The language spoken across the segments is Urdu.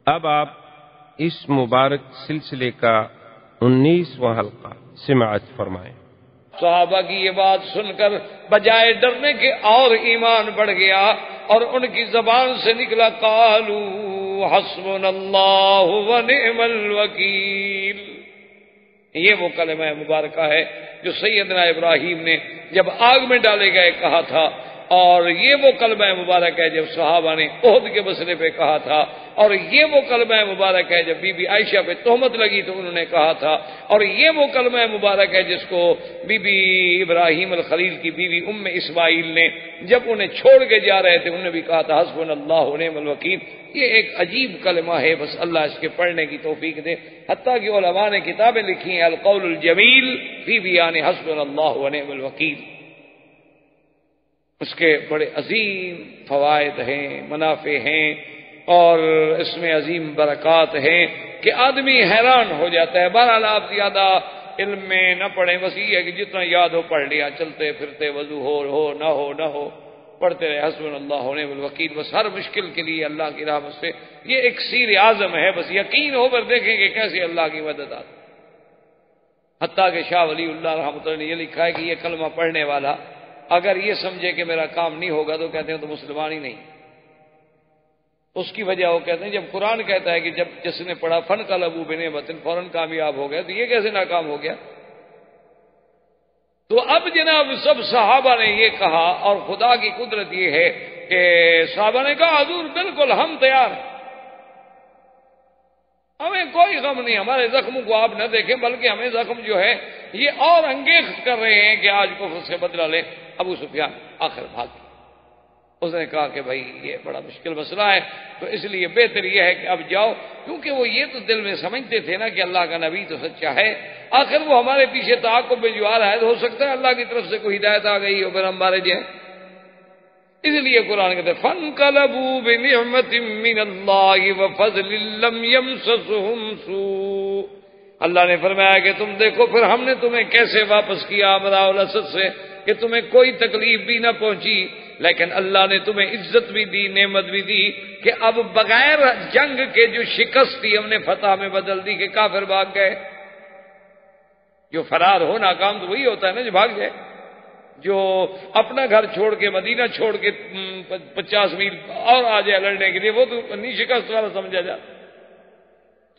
اب آپ اس مبارک سلسلے کا 19واں حلقہ سماعت فرمائیں۔ صحابہ کی یہ بات سن کر بجائے ڈرنے کے اور ایمان بڑھ گیا، اور ان کی زبان سے نکلا قالو حسبنا اللہ ونعم الوکیل۔ یہ وہ کلمہ مبارکہ ہے جو سیدنا ابراہیم نے جب آگ میں ڈالے گئے کہا تھا، اور یہ وہ کلمہ مبارک ہے جب صحابہ نے احد کے مسئلے پہ کہا تھا، اور یہ وہ کلمہ مبارک ہے جب بی بی عائشہ پہ تہمت لگی تو انہوں نے کہا تھا، اور یہ وہ کلمہ مبارک ہے جس کو بی بی ابراہیم الخلیل کی بیوی ام اسماعیل نے جب انہیں چھوڑ کے جا رہے تھے انہوں نے بھی کہا تھا حسبنا اللہ ونعم الوکیل۔ یہ ایک عجیب کلمہ ہے، بس اللہ اس کے پڑھنے کی توفیق دے۔ حتیٰ کہ علماء نے کتابیں لکھی ہیں القول الجمیل فی بیان حسبنا اللہ ونعم الوکیل۔ اس کے بڑے عظیم فوائد ہیں، منافع ہیں، اور اس میں عظیم برکات ہیں کہ آدمی حیران ہو جاتا ہے۔ بہرحال آپ زیادہ علم میں نہ پڑھیں، بس یہ ہے کہ جتنا یاد ہو پڑھ لیا، چلتے پھرتے وضو ہو نہ ہو پڑھتے رہے حسبنا اللہ ونعم الوکیل۔ بس ہر مشکل کے لیے اللہ کی رحمت سے یہ ایک سیر اعظم ہے، بس یقین ہو کر دیکھیں کہ کیسے اللہ کی مدد آتی۔ حتیٰ کہ شاہ ولی اللہ رحمۃ اللہ نے یہ لکھا ہے کہ یہ کلمہ پڑھنے والا اگر یہ سمجھے کہ میرا کام نہیں ہوگا تو کہتے ہیں تو مسلمان ہی نہیں۔ اس کی وجہ وہ کہتے ہیں جب قرآن کہتا ہے کہ جب جس نے پڑھا فن کا لبو بنعمت فوراً کامیاب ہو گیا، تو یہ کیسے ناکام ہو گیا؟ تو اب جناب سب صحابہ نے یہ کہا، اور خدا کی قدرت یہ ہے کہ صحابہ نے کہا حضور بالکل ہم تیار ہیں، ہمیں کوئی غم نہیں، ہمارے زخموں کو آپ نہ دیکھیں بلکہ ہمیں زخم جو ہے یہ اور انگیخ کر رہے ہیں کہ آج کفر سے بدلہ لیں۔ ابو سفیان آخر بھاگ گیا۔ اس نے کہا کہ بھائی یہ بڑا مشکل مسئلہ ہے، تو اس لیے بہتر یہ ہے کہ اب جاؤ، کیونکہ وہ یہ تو دل میں سمجھتے تھے نا کہ اللہ کا نبی تو سچا ہے، آخر وہ ہمارے پیچھے تعاقب میں جو آ رہا ہے ہو سکتا ہے اللہ کی طرف سے کوئی ہدایت آ گئی ہو پھر ہم مارے جائیں۔ اس لیے قرآن کہتے ہیں فَانْقَلَبُوا بِنِعْمَةٍ مِّنَ اللَّهِ وَفَضْلٍ لَّمْ يَمْسَسْهُمْ سُوءٌ۔ اللہ نے فرمایا کہ تم دیکھو پھر ہم نے تمہیں کیسے واپس کیا امراء الاسد سے، کہ تمہیں کوئی تکلیف بھی نہ پہنچی، لیکن اللہ نے تمہیں عزت بھی دی، نعمت بھی دی کہ اب بغیر جنگ کے جو شکست تھی ہم نے فتح میں بدل دی کہ کافر بھاگ گئے۔ جو فرار ہو ناکام تو وہی ہوتا ہے نا جو بھاگ جائے، جو اپنا گھر چھوڑ کے مدینہ چھوڑ کے 50 میل اور آ جائے لڑنے کے لیے، وہ تو نہیں شکست والا سمجھا جاتا۔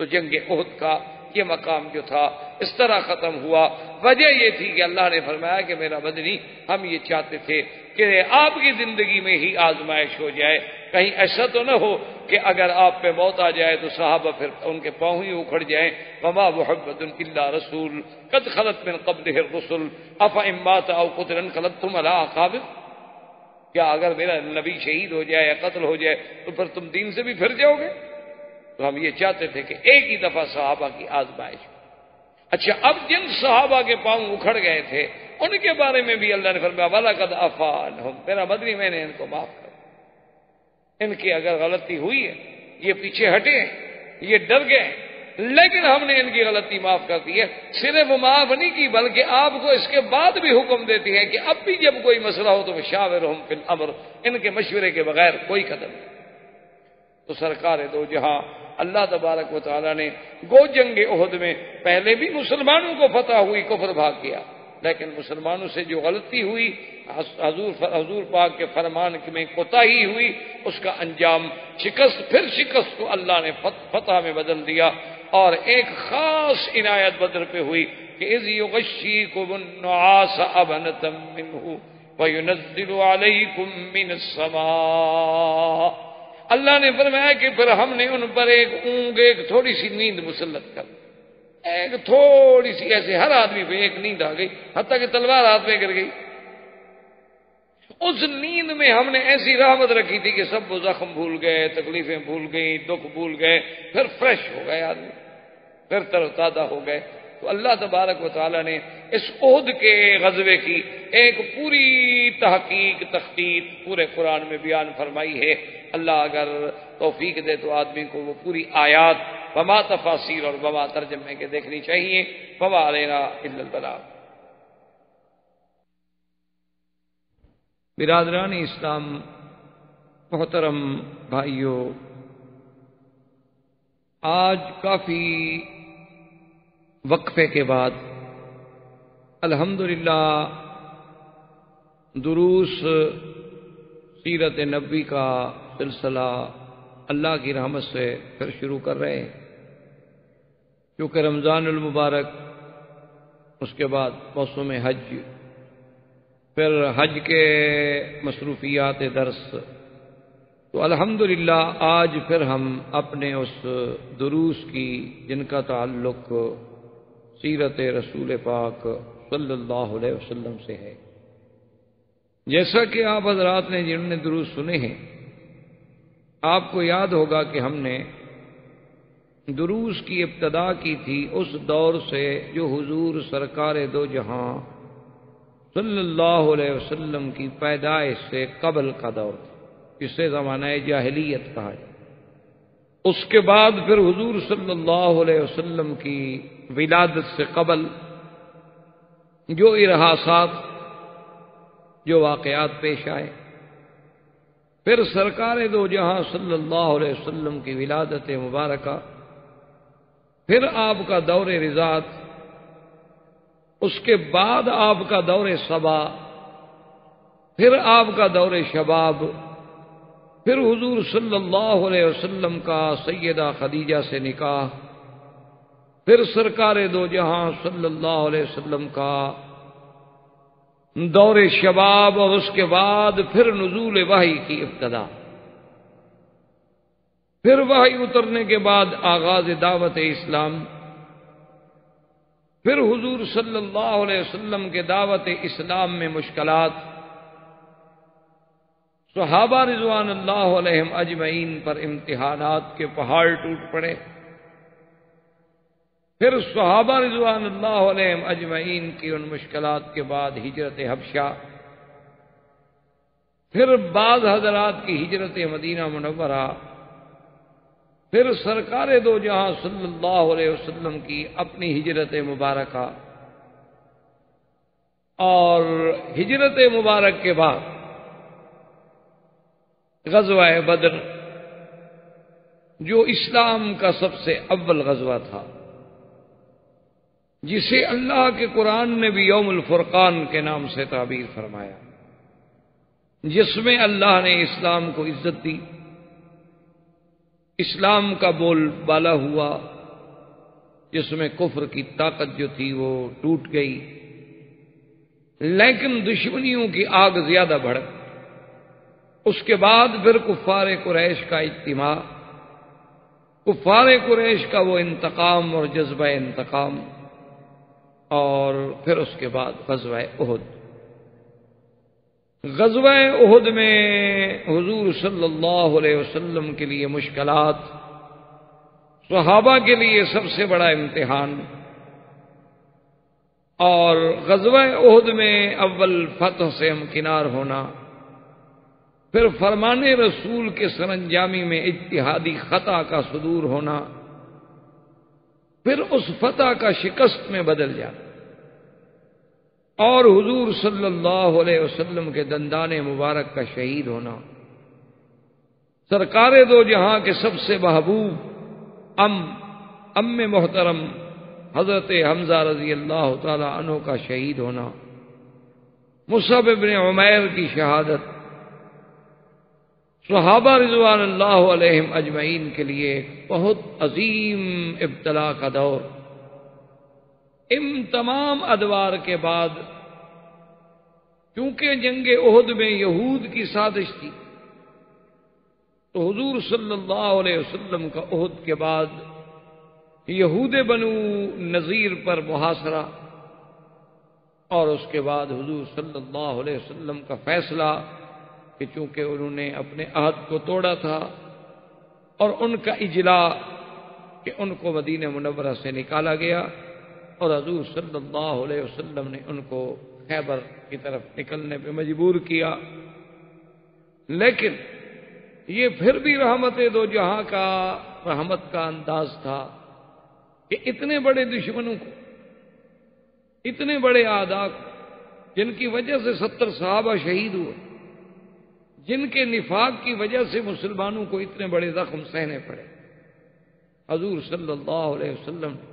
تو جنگ احد کا یہ مقام جو تھا اس طرح ختم ہوا۔ وجہ یہ تھی کہ اللہ نے فرمایا کہ میرا بدنی ہم یہ چاہتے تھے کہ آپ کی زندگی میں ہی آزمائش ہو جائے، کہیں ایسا تو نہ ہو کہ اگر آپ پہ موت آ جائے تو صحابہ پھر ان کے پاؤں ہی اکھڑ جائیں۔ وما محمد الا رسول قد خلت من قبلہ الرسل افإن مات او قتل انقلبتم علی اعقابکم۔ کیا اگر میرا نبی شہید ہو جائے یا قتل ہو جائے تو پھر تم دین سے بھی پھر جاؤ گے؟ تو ہم یہ چاہتے تھے کہ ایک ہی دفعہ صحابہ کی آزمائش۔ اچھا، اب جن صحابہ کے پاؤں اکھڑ گئے تھے ان کے بارے میں بھی اللہ نے فرمایا وَلَقَدْ عَفَا عَنْهُمْ، میرا بدنی میں نے ان کو معاف کر، ان کی اگر غلطی ہوئی ہے یہ پیچھے ہٹے ہیں، یہ ڈر گئے، لیکن ہم نے ان کی غلطی معاف کر دی ہے۔ صرف معاف نہیں کی بلکہ آپ کو اس کے بعد بھی حکم دیتی ہے کہ اب بھی جب کوئی مسئلہ ہو تو وشاورہم فی الامر، ان کے مشورے کے بغیر کوئی قدم نہیں۔ تو سرکار دو جہاں اللہ تبارک و تعالی نے گو جنگ احد میں پہلے بھی مسلمانوں کو فتح ہوئی، کفر بھاگ گیا، لیکن مسلمانوں سے جو غلطی ہوئی حضور پاک کے فرمان میں کوتاہی ہوئی، اس کا انجام شکست، پھر شکست کو اللہ نے فتح میں بدل دیا۔ اور ایک خاص عنایت بدر پہ ہوئی کہ اذ یغشیکم النعاس امنۃ منہ وینزل علیکم من السماء۔ اللہ نے فرمایا کہ پھر ہم نے ان پر ایک اونگ، ایک تھوڑی سی نیند مسلط کر، ایک تھوڑی سی ایسے ہر آدمی پہ ایک نیند آ گئی، حتیٰ کہ تلوار ہاتھ میں گر گئی۔ اس نیند میں ہم نے ایسی رحمت رکھی تھی کہ سب وہ زخم بھول گئے، تکلیفیں بھول گئی، دکھ بھول گئے، پھر فریش ہو گئے آدمی، پھر تر و تازہ ہو گئے۔ تو اللہ تبارک و تعالی نے اس احد کے غزوے کی ایک پوری تحقیق تخطیط پورے قرآن میں بیان فرمائی ہے۔ اللہ اگر توفیق دے تو آدمی کو وہ پوری آیات وما تفاسیر اور وما ترجمے کے دیکھنی چاہیے۔ وما علینا الا البلاغ۔ برادران اسلام، محترم بھائیوں، آج کافی وقفے کے بعد الحمدللہ دروس سیرت نبوی کا سلسلہ اللہ کی رحمت سے پھر شروع کر رہے ہیں، کیونکہ رمضان المبارک، اس کے بعد موسم حج، پھر حج کے مصروفیات درس، تو الحمدللہ آج پھر ہم اپنے اس دروس کی جن کا تعلق سیرت رسول پاک صلی اللہ علیہ وسلم سے ہے، جیسا کہ آپ حضرات نے جنہوں نے دروس سنے ہیں، آپ کو یاد ہوگا کہ ہم نے دروس کی ابتدا کی تھی اس دور سے جو حضور سرکار دو جہاں صلی اللہ علیہ وسلم کی پیدائش سے قبل کا دور تھا، جسے زمانہ جاہلیت کہا جائے۔ اس کے بعد پھر حضور صلی اللہ علیہ وسلم کی ولادت سے قبل جو ارہاسات، جو واقعات پیش آئے، پھر سرکار دو جہاں صلی اللہ علیہ وسلم کی ولادت مبارکہ، پھر آپ کا دور رضاعت، اس کے بعد آپ کا دور صبا، پھر آپ کا دور شباب، پھر حضور صلی اللہ علیہ وسلم کا سیدہ خدیجہ سے نکاح، پھر سرکار دو جہاں صلی اللہ علیہ وسلم کا دور شباب، اور اس کے بعد پھر نزول وحی کی ابتدا، پھر وحی اترنے کے بعد آغاز دعوت اسلام، پھر حضور صلی اللہ علیہ وسلم کے دعوت اسلام میں مشکلات، صحابہ رضوان اللہ علیہم اجمعین پر امتحانات کے پہاڑ ٹوٹ پڑے، پھر صحابہ رضوان اللہ علیہم اجمعین کی ان مشکلات کے بعد ہجرت حبشہ، پھر بعض حضرات کی ہجرت مدینہ منورہ، پھر سرکار دو جہاں صلی اللہ علیہ وسلم کی اپنی ہجرت مبارکہ، اور ہجرت مبارک کے بعد غزوہ بدر، جو اسلام کا سب سے اول غزوہ تھا، جسے اللہ کے قرآن نے بھی یوم الفرقان کے نام سے تعبیر فرمایا، جس میں اللہ نے اسلام کو عزت دی، اسلام کا بول بالا ہوا، جس میں کفر کی طاقت جو تھی وہ ٹوٹ گئی، لیکن دشمنیوں کی آگ زیادہ بھڑک۔ اس کے بعد پھر کفار قریش کا اجتماع، کفار قریش کا وہ انتقام اور جذبہ انتقام، اور پھر اس کے بعد غزوہ احد۔ غزوہ احد میں حضور صلی اللہ علیہ وسلم کے لیے مشکلات، صحابہ کے لیے سب سے بڑا امتحان، اور غزوہ احد میں اول فتح سے ہمکنار ہونا، پھر فرمان رسول کے سرانجامی میں اجتہادی خطا کا صدور ہونا، پھر اس فتح کا شکست میں بدل جانا، اور حضور صلی اللہ علیہ وسلم کے دندان مبارک کا شہید ہونا، سرکار دو جہاں کے سب سے محبوب ام محترم حضرت حمزہ رضی اللہ تعالی عنہ کا شہید ہونا، مصعب بن عمیر کی شہادت، صحابہ رضوان اللہ علیہم اجمعین کے لیے ایک بہت عظیم ابتلا کا دور۔ ان تمام ادوار کے بعد، کیونکہ جنگ احد میں یہود کی سازش تھی، تو حضور صلی اللہ علیہ وسلم کا احد کے بعد یہود بنو نذیر پر محاصرہ، اور اس کے بعد حضور صلی اللہ علیہ وسلم کا فیصلہ کہ چونکہ انہوں نے اپنے عہد کو توڑا تھا، اور ان کا اجلاء کہ ان کو مدینہ منورہ سے نکالا گیا، اور حضور صلی اللہ علیہ وسلم نے ان کو خیبر کی طرف نکلنے پہ مجبور کیا۔ لیکن یہ پھر بھی رحمت دو جہاں کا، رحمت کا انداز تھا کہ اتنے بڑے دشمنوں کو، اتنے بڑے اعداء کو، جن کی وجہ سے 70 صحابہ شہید ہوئے، جن کے نفاق کی وجہ سے مسلمانوں کو اتنے بڑے زخم سہنے پڑے، حضور صلی اللہ علیہ وسلم نے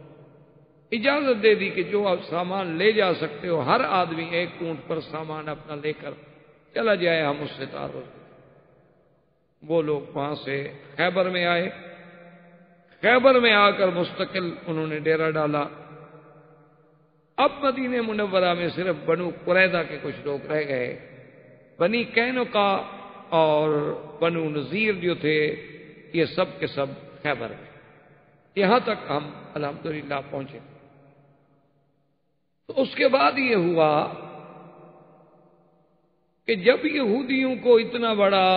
اجازت دے دی کہ جو آپ سامان لے جا سکتے ہو، ہر آدمی ایک اونٹ پر سامان اپنا لے کر چلا جائے، ہم اس سے تعارف۔ وہ لوگ وہاں سے خیبر میں آئے، خیبر میں آ کر مستقل انہوں نے ڈیرا ڈالا۔ اب مدینہ منورہ میں صرف بنو قریظہ کے کچھ لوگ رہ گئے، بنی قینقاع اور بنو نذیر جو تھے یہ سب کے سب خیبر میں۔ یہاں تک ہم الحمدللہ پہنچے۔ تو اس کے بعد یہ ہوا کہ جب یہودیوں کو اتنا بڑا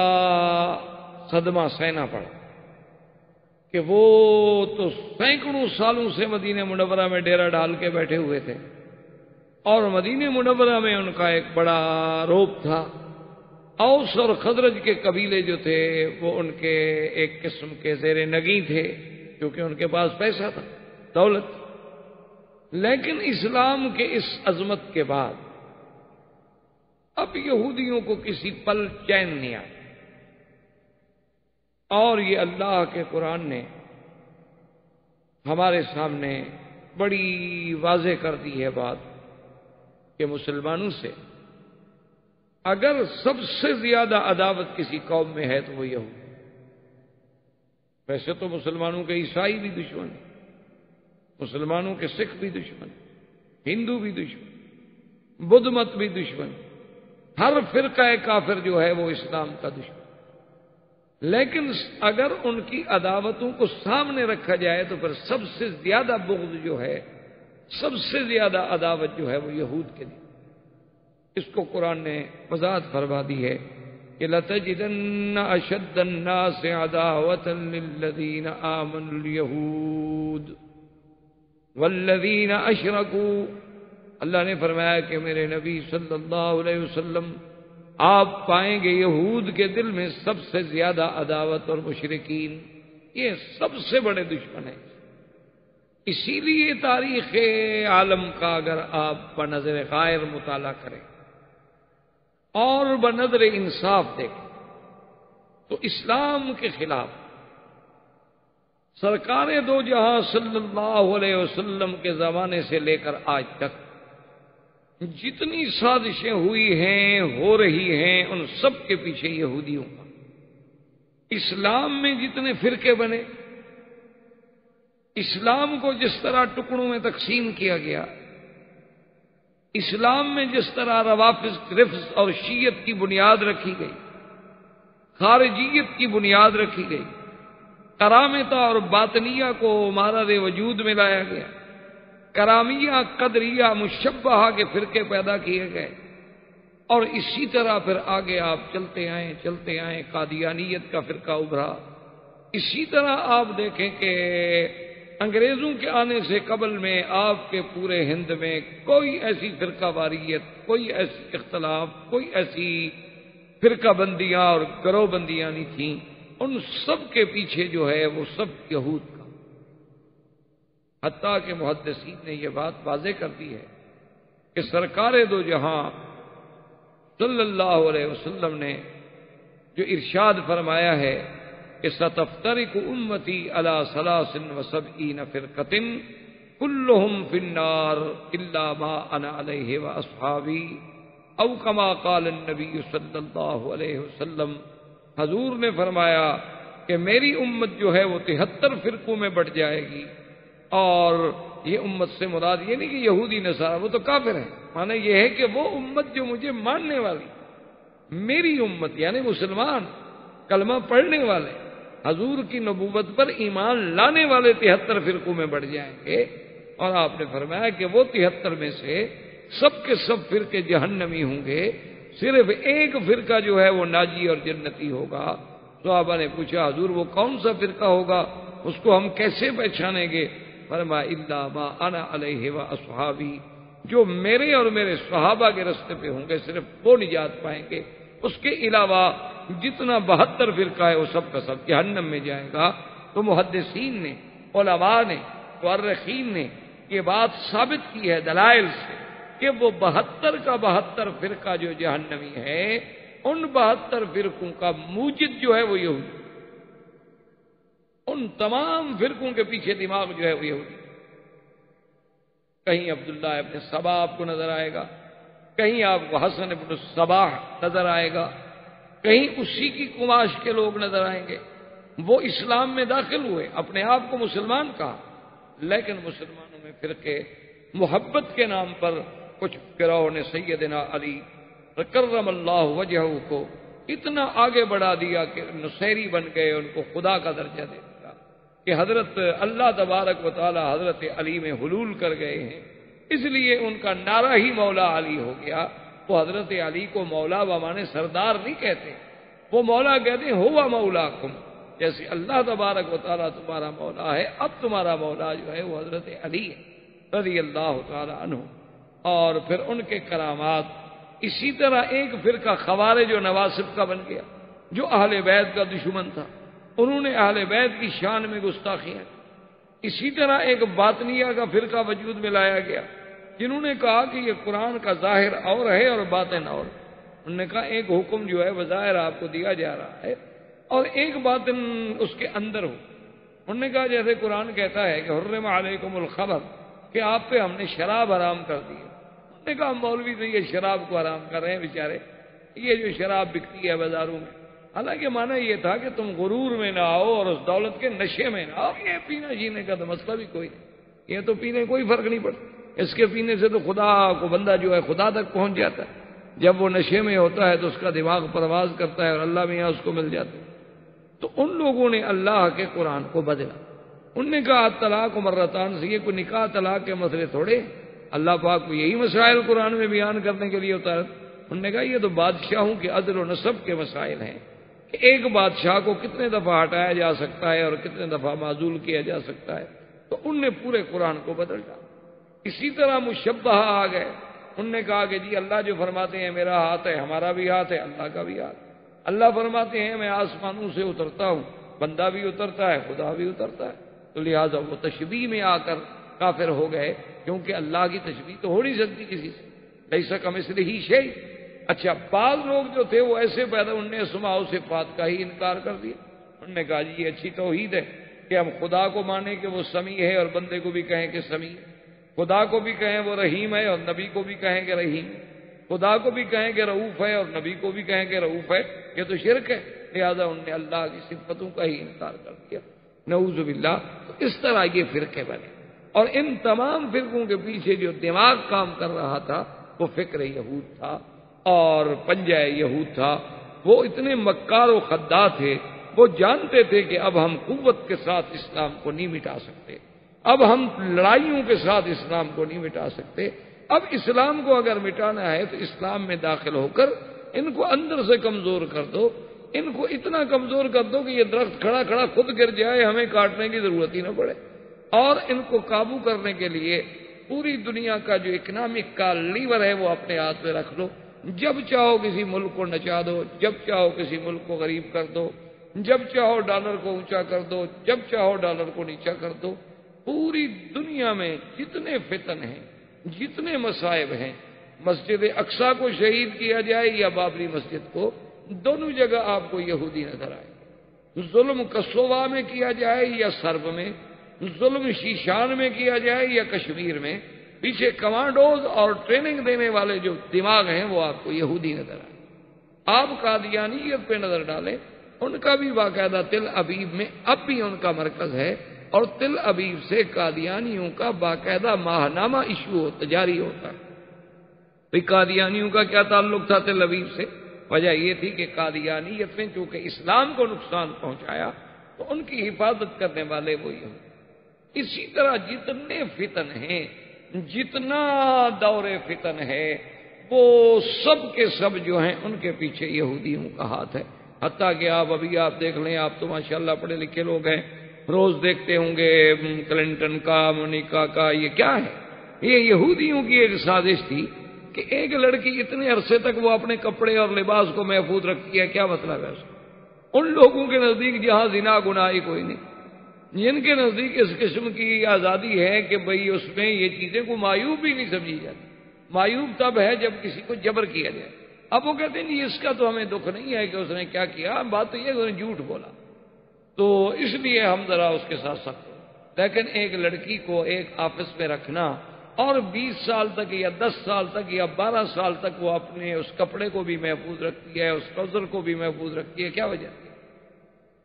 صدمہ سہنا پڑا کہ وہ تو سینکڑوں سالوں سے مدینہ منورہ میں ڈیرا ڈال کے بیٹھے ہوئے تھے، اور مدینہ منورہ میں ان کا ایک بڑا روب تھا۔ اوس اور خزرج کے قبیلے جو تھے وہ ان کے ایک قسم کے زیر نگیں تھے، کیونکہ ان کے پاس پیسہ تھا، دولت۔ لیکن اسلام کے اس عظمت کے بعد اب یہودیوں کو کسی پل چین نہیں آیا، اور یہ اللہ کے قرآن نے ہمارے سامنے بڑی واضح کر دی ہے بات کہ مسلمانوں سے اگر سب سے زیادہ عداوت کسی قوم میں ہے تو وہ یہود۔ ویسے تو مسلمانوں کے عیسائی بھی دشمن، مسلمانوں کے سکھ بھی دشمن، ہندو بھی دشمن، بدھ مت بھی دشمن، ہر فرقہ کافر جو ہے وہ اسلام کا دشمن۔ لیکن اگر ان کی عداوتوں کو سامنے رکھا جائے تو پھر سب سے زیادہ بغض جو ہے، سب سے زیادہ عداوت جو ہے وہ یہود کے لیے۔ اس کو قرآن نے وضاحت فرما دی ہے کہ لَتَجِدَنَّ أَشَدَّ النَّاسِ عَدَاوَةً لِلَّذِينَ آمَنُوا الْيَهُودَ وَالَّذِينَ أَشْرَكُوا۔ اللہ نے فرمایا کہ میرے نبی صلی اللہ علیہ وسلم آپ پائیں گے یہود کے دل میں سب سے زیادہ عداوت، اور مشرکین یہ سب سے بڑے دشمن ہیں۔ اسی لیے تاریخ عالم کا اگر آپ بنظر غائر مطالعہ کریں اور بنظر انصاف دیکھیں تو اسلام کے خلاف سرکار دو جہاں صلی اللہ علیہ وسلم کے زمانے سے لے کر آج تک جتنی سازشیں ہوئی ہیں، ہو رہی ہیں، ان سب کے پیچھے یہودیوں کا۔ اسلام میں جتنے فرقے بنے، اسلام کو جس طرح ٹکڑوں میں تقسیم کیا گیا، اسلام میں جس طرح رفض اور شیعت کی بنیاد رکھی گئی، خارجیت کی بنیاد رکھی گئی، کرامتہ اور باطنیہ کو مارد وجود میں لایا گیا، کرامیہ، قدریہ، مشبہہ کے فرقے پیدا کیے گئے، اور اسی طرح پھر آگے آپ چلتے آئے قادیانیت کا فرقہ ابھرا۔ اسی طرح آپ دیکھیں کہ انگریزوں کے آنے سے قبل میں آپ کے پورے ہند میں کوئی ایسی فرقہ واریت، کوئی ایسی اختلاف، کوئی ایسی فرقہ بندیاں اور گروہ بندیاں نہیں تھیں۔ ان سب کے پیچھے جو ہے وہ سب یہود کا۔ حتیٰ کہ محدثین نے یہ بات واضح کر دی ہے کہ سرکار دو جہاں صلی اللہ علیہ وسلم نے جو ارشاد فرمایا ہے کہ ستفترق امتی علی 73 فرقۃ کلہم فی النار الا ما انا علیہ واصحابی، او کما قال النبی صلی اللہ علیہ وسلم۔ حضور نے فرمایا کہ میری امت جو ہے وہ 73 فرقوں میں بٹ جائے گی، اور یہ امت سے مراد یہ نہیں کہ یہودی نصارہ، وہ تو کافر ہیں، معنی یہ ہے کہ وہ امت جو مجھے ماننے والی، میری امت یعنی مسلمان، کلمہ پڑھنے والے، حضور کی نبوت پر ایمان لانے والے 73 فرقوں میں بڑھ جائیں گے۔ اور آپ نے فرمایا کہ وہ 73 میں سے سب کے سب فرقے جہنمی ہوں گے، صرف ایک فرقہ جو ہے وہ ناجی اور جنتی ہوگا۔ صحابہ نے پوچھا حضور وہ کون سا فرقہ ہوگا، اس کو ہم کیسے پہچانیں گے؟ فرمایا الا ما انا علیہ واصحابی، جو میرے اور میرے صحابہ کے راستے پہ ہوں گے صرف وہ نجات پائیں گے، اس کے علاوہ جتنا 72 فرقہ ہے وہ سب کا سب جہنم میں جائے گا۔ تو محدثین نے، علماء نے، مورخین نے یہ بات ثابت کی ہے دلائل سے کہ وہ 72 کا 72 فرقہ جو جہنمی ہے، ان 72 فرقوں کا موجد جو ہے وہ یہودی، ان تمام فرقوں کے پیچھے دماغ جو ہے وہ یہودی. کہیں عبداللہ ابن سبا آپ کو نظر آئے گا، کہیں آپ کو حسن ابن صباح نظر آئے گا، کہیں اسی کی قماش کے لوگ نظر آئیں گے. وہ اسلام میں داخل ہوئے، اپنے آپ کو مسلمان کہا، لیکن مسلمانوں میں فرقے محبت کے نام پر کچھ گروہوں نے سیدنا علی کرم اللہ وجہہ کو اتنا آگے بڑھا دیا کہ نصیری بن گئے، ان کو خدا کا درجہ دے دیا کہ حضرت اللہ تبارک و تعالی حضرت علی میں حلول کر گئے ہیں، اس لیے ان کا نعرہ ہی مولا علی ہو گیا. وہ حضرت علی کو مولا بمانے سردار نہیں کہتے، وہ مولا کہتے ہیں ہوا مولاکم. جیسے اللہ تبارک و تعالیٰ تمہارا مولا ہے، اب تمہارا مولا جو ہے وہ حضرت علی ہے رضی اللہ تعالی عنہ. اور پھر ان کے کرامات. اسی طرح ایک فرقہ خوارج و نواصب کا بن گیا جو اہل بیت کا دشمن تھا، انہوں نے اہل بیت کی شان میں گستاخیاں. اسی طرح ایک باطنیہ کا فرقہ وجود میں لایا گیا جنہوں نے کہا کہ یہ قرآن کا ظاہر اور ہے اور باطن اور. انہوں نے کہا ایک حکم جو ہے بظاہر آپ کو دیا جا رہا ہے اور ایک باطن اس کے اندر ہو. انہوں نے کہا جیسے قرآن کہتا ہے کہ حرم علیکم الخمر، کہ آپ پہ ہم نے شراب حرام کر دی. انہوں نے کہا مولوی تو یہ شراب کو حرام کر رہے ہیں بیچارے، یہ جو شراب بکتی ہے بازاروں میں. حالانکہ معنی یہ تھا کہ تم غرور میں نہ آؤ اور اس دولت کے نشے میں نہ آؤ. یہ پینا جینے کا تو مسئلہ بھی کوئی نہیں، یہ تو پینے کوئی فرق نہیں پڑتا. اس کے پینے سے تو خدا کو بندہ جو ہے خدا تک پہنچ جاتا ہے. جب وہ نشے میں ہوتا ہے تو اس کا دماغ پرواز کرتا ہے اور اللہ میں یہاں اس کو مل جاتا ہے. تو ان لوگوں نے اللہ کے قرآن کو بدلا. انہوں نے کہا طلاق مرتان سے یہ کوئی نکاح طلاق کے مسئلے تھوڑے، اللہ پاک کو یہی مسائل قرآن میں بیان کرنے کے لیے اتارا. انہوں نے کہا یہ تو بادشاہوں کے عدل و نصب کے مسائل ہیں کہ ایک بادشاہ کو کتنے دفعہ ہٹایا جا سکتا ہے اور کتنے دفعہ معزول کیا جا سکتا ہے. تو ان نے پورے قرآن کو بدل ڈالا. اسی طرح مشبہ آ گئے. انہوں نے کہا کہ جی اللہ جو فرماتے ہیں میرا ہاتھ ہے، ہمارا بھی ہاتھ ہے، اللہ کا بھی ہاتھ. اللہ فرماتے ہیں میں آسمانوں سے اترتا ہوں، بندہ بھی اترتا ہے، خدا بھی اترتا ہے. تو لہٰذا وہ تشبیہ میں آ کر کافر ہو گئے، کیونکہ اللہ کی تشبیہ تو ہو نہیں سکتی کسی سے. لیس کمثلہ شیء. اچھا بعض لوگ جو تھے وہ ایسے پیدا، انہوں نے اسماء و صفات کا ہی انکار کر دیا. انہوں نے کہا جی یہ اچھی توحید ہے کہ ہم خدا کو مانیں کہ وہ سمیع ہے اور بندے کو بھی کہیں کہ سمیع ہے، خدا کو بھی کہیں وہ رحیم ہے اور نبی کو بھی کہیں کہ رحیم، خدا کو بھی کہیں کہ رؤوف ہے اور نبی کو بھی کہیں کہ رؤوف ہے. یہ تو شرک ہے. لہذا انہوں نے اللہ کی صفتوں کا ہی انکار کر دیا، نعوذ باللہ. تو اس طرح یہ فرقے بنے. اور ان تمام فرقوں کے پیچھے جو دماغ کام کر رہا تھا وہ فکر یہود تھا اور پنجہ یہود تھا. وہ اتنے مکار و خداع تھے، وہ جانتے تھے کہ اب ہم قوت کے ساتھ اسلام کو نہیں مٹا سکتے، اب ہم لڑائیوں کے ساتھ اسلام کو نہیں مٹا سکتے. اب اسلام کو اگر مٹانا ہے تو اسلام میں داخل ہو کر ان کو اندر سے کمزور کر دو، ان کو اتنا کمزور کر دو کہ یہ درخت کھڑا کھڑا خود گر جائے، ہمیں کاٹنے کی ضرورت ہی نہ پڑے. اور ان کو قابو کرنے کے لیے پوری دنیا کا جو اکنامک کا لیور ہے وہ اپنے ہاتھ میں رکھ لو. جب چاہو کسی ملک کو نچا دو، جب چاہو کسی ملک کو غریب کر دو، جب چاہو ڈالر کو اونچا کر دو، جب چاہو ڈالر کو نیچا کر دو. پوری دنیا میں جتنے فتن ہیں، جتنے مصائب ہیں، مسجد اقصی کو شہید کیا جائے یا بابری مسجد کو، دونوں جگہ آپ کو یہودی نظر آئے. ظلم کسووا میں کیا جائے یا سرب میں، ظلم شیشان میں کیا جائے یا کشمیر میں، پیچھے کمانڈوز اور ٹریننگ دینے والے جو دماغ ہیں وہ آپ کو یہودی نظر آئے. آپ قادیانیت پہ نظر ڈالیں، ان کا بھی باقاعدہ تل ابیب میں اب بھی ان کا مرکز ہے اور تل ابیب سے قادیانیوں کا باقاعدہ ماہنامہ ایشو جاری ہوتا ہے. قادیانیوں کا کیا تعلق تھا تل ابیب سے؟ وجہ یہ تھی کہ قادیانیت میں چونکہ اسلام کو نقصان پہنچایا تو ان کی حفاظت کرنے والے وہی ہوں. اسی طرح جتنے فتن ہیں، جتنا دور فتن ہے، وہ سب کے سب جو ہیں ان کے پیچھے یہودیوں کا ہاتھ ہے. حتیٰ کہ آپ ابھی آپ دیکھ لیں، آپ تو ماشاءاللہ پڑھے لکھے لوگ ہیں، روز دیکھتے ہوں گے کلنٹن کا، مونیکا کا، یہ کیا ہے؟ یہ یہودیوں کی ایک سازش تھی کہ ایک لڑکی اتنے عرصے تک وہ اپنے کپڑے اور لباس کو محفوظ رکھتی ہے. کیا مطلب ہے اس کا؟ ان لوگوں کے نزدیک جہاں زنا گناہ ہی کوئی نہیں، جن کے نزدیک اس قسم کی آزادی ہے کہ بھئی اس میں یہ چیزیں کو معیوب بھی نہیں سمجھی جاتی. معیوب تب ہے جب کسی کو جبر کیا جائے. اب وہ کہتے ہیں جی اس کا تو ہمیں دکھ نہیں ہے کہ اس نے کیا کیا، بات تو یہ ہے کہ اس نے جھوٹ بولا. تو اس لیے ہم ذرا اس کے ساتھ سخت ہیں۔ لیکن ایک لڑکی کو ایک آفس میں رکھنا اور 20 سال تک یا 10 سال تک یا 12 سال تک وہ اپنے اس کپڑے کو بھی محفوظ رکھتی ہے، اس ٹراؤزر کو بھی محفوظ رکھتی ہے، کیا وجہ ہے؟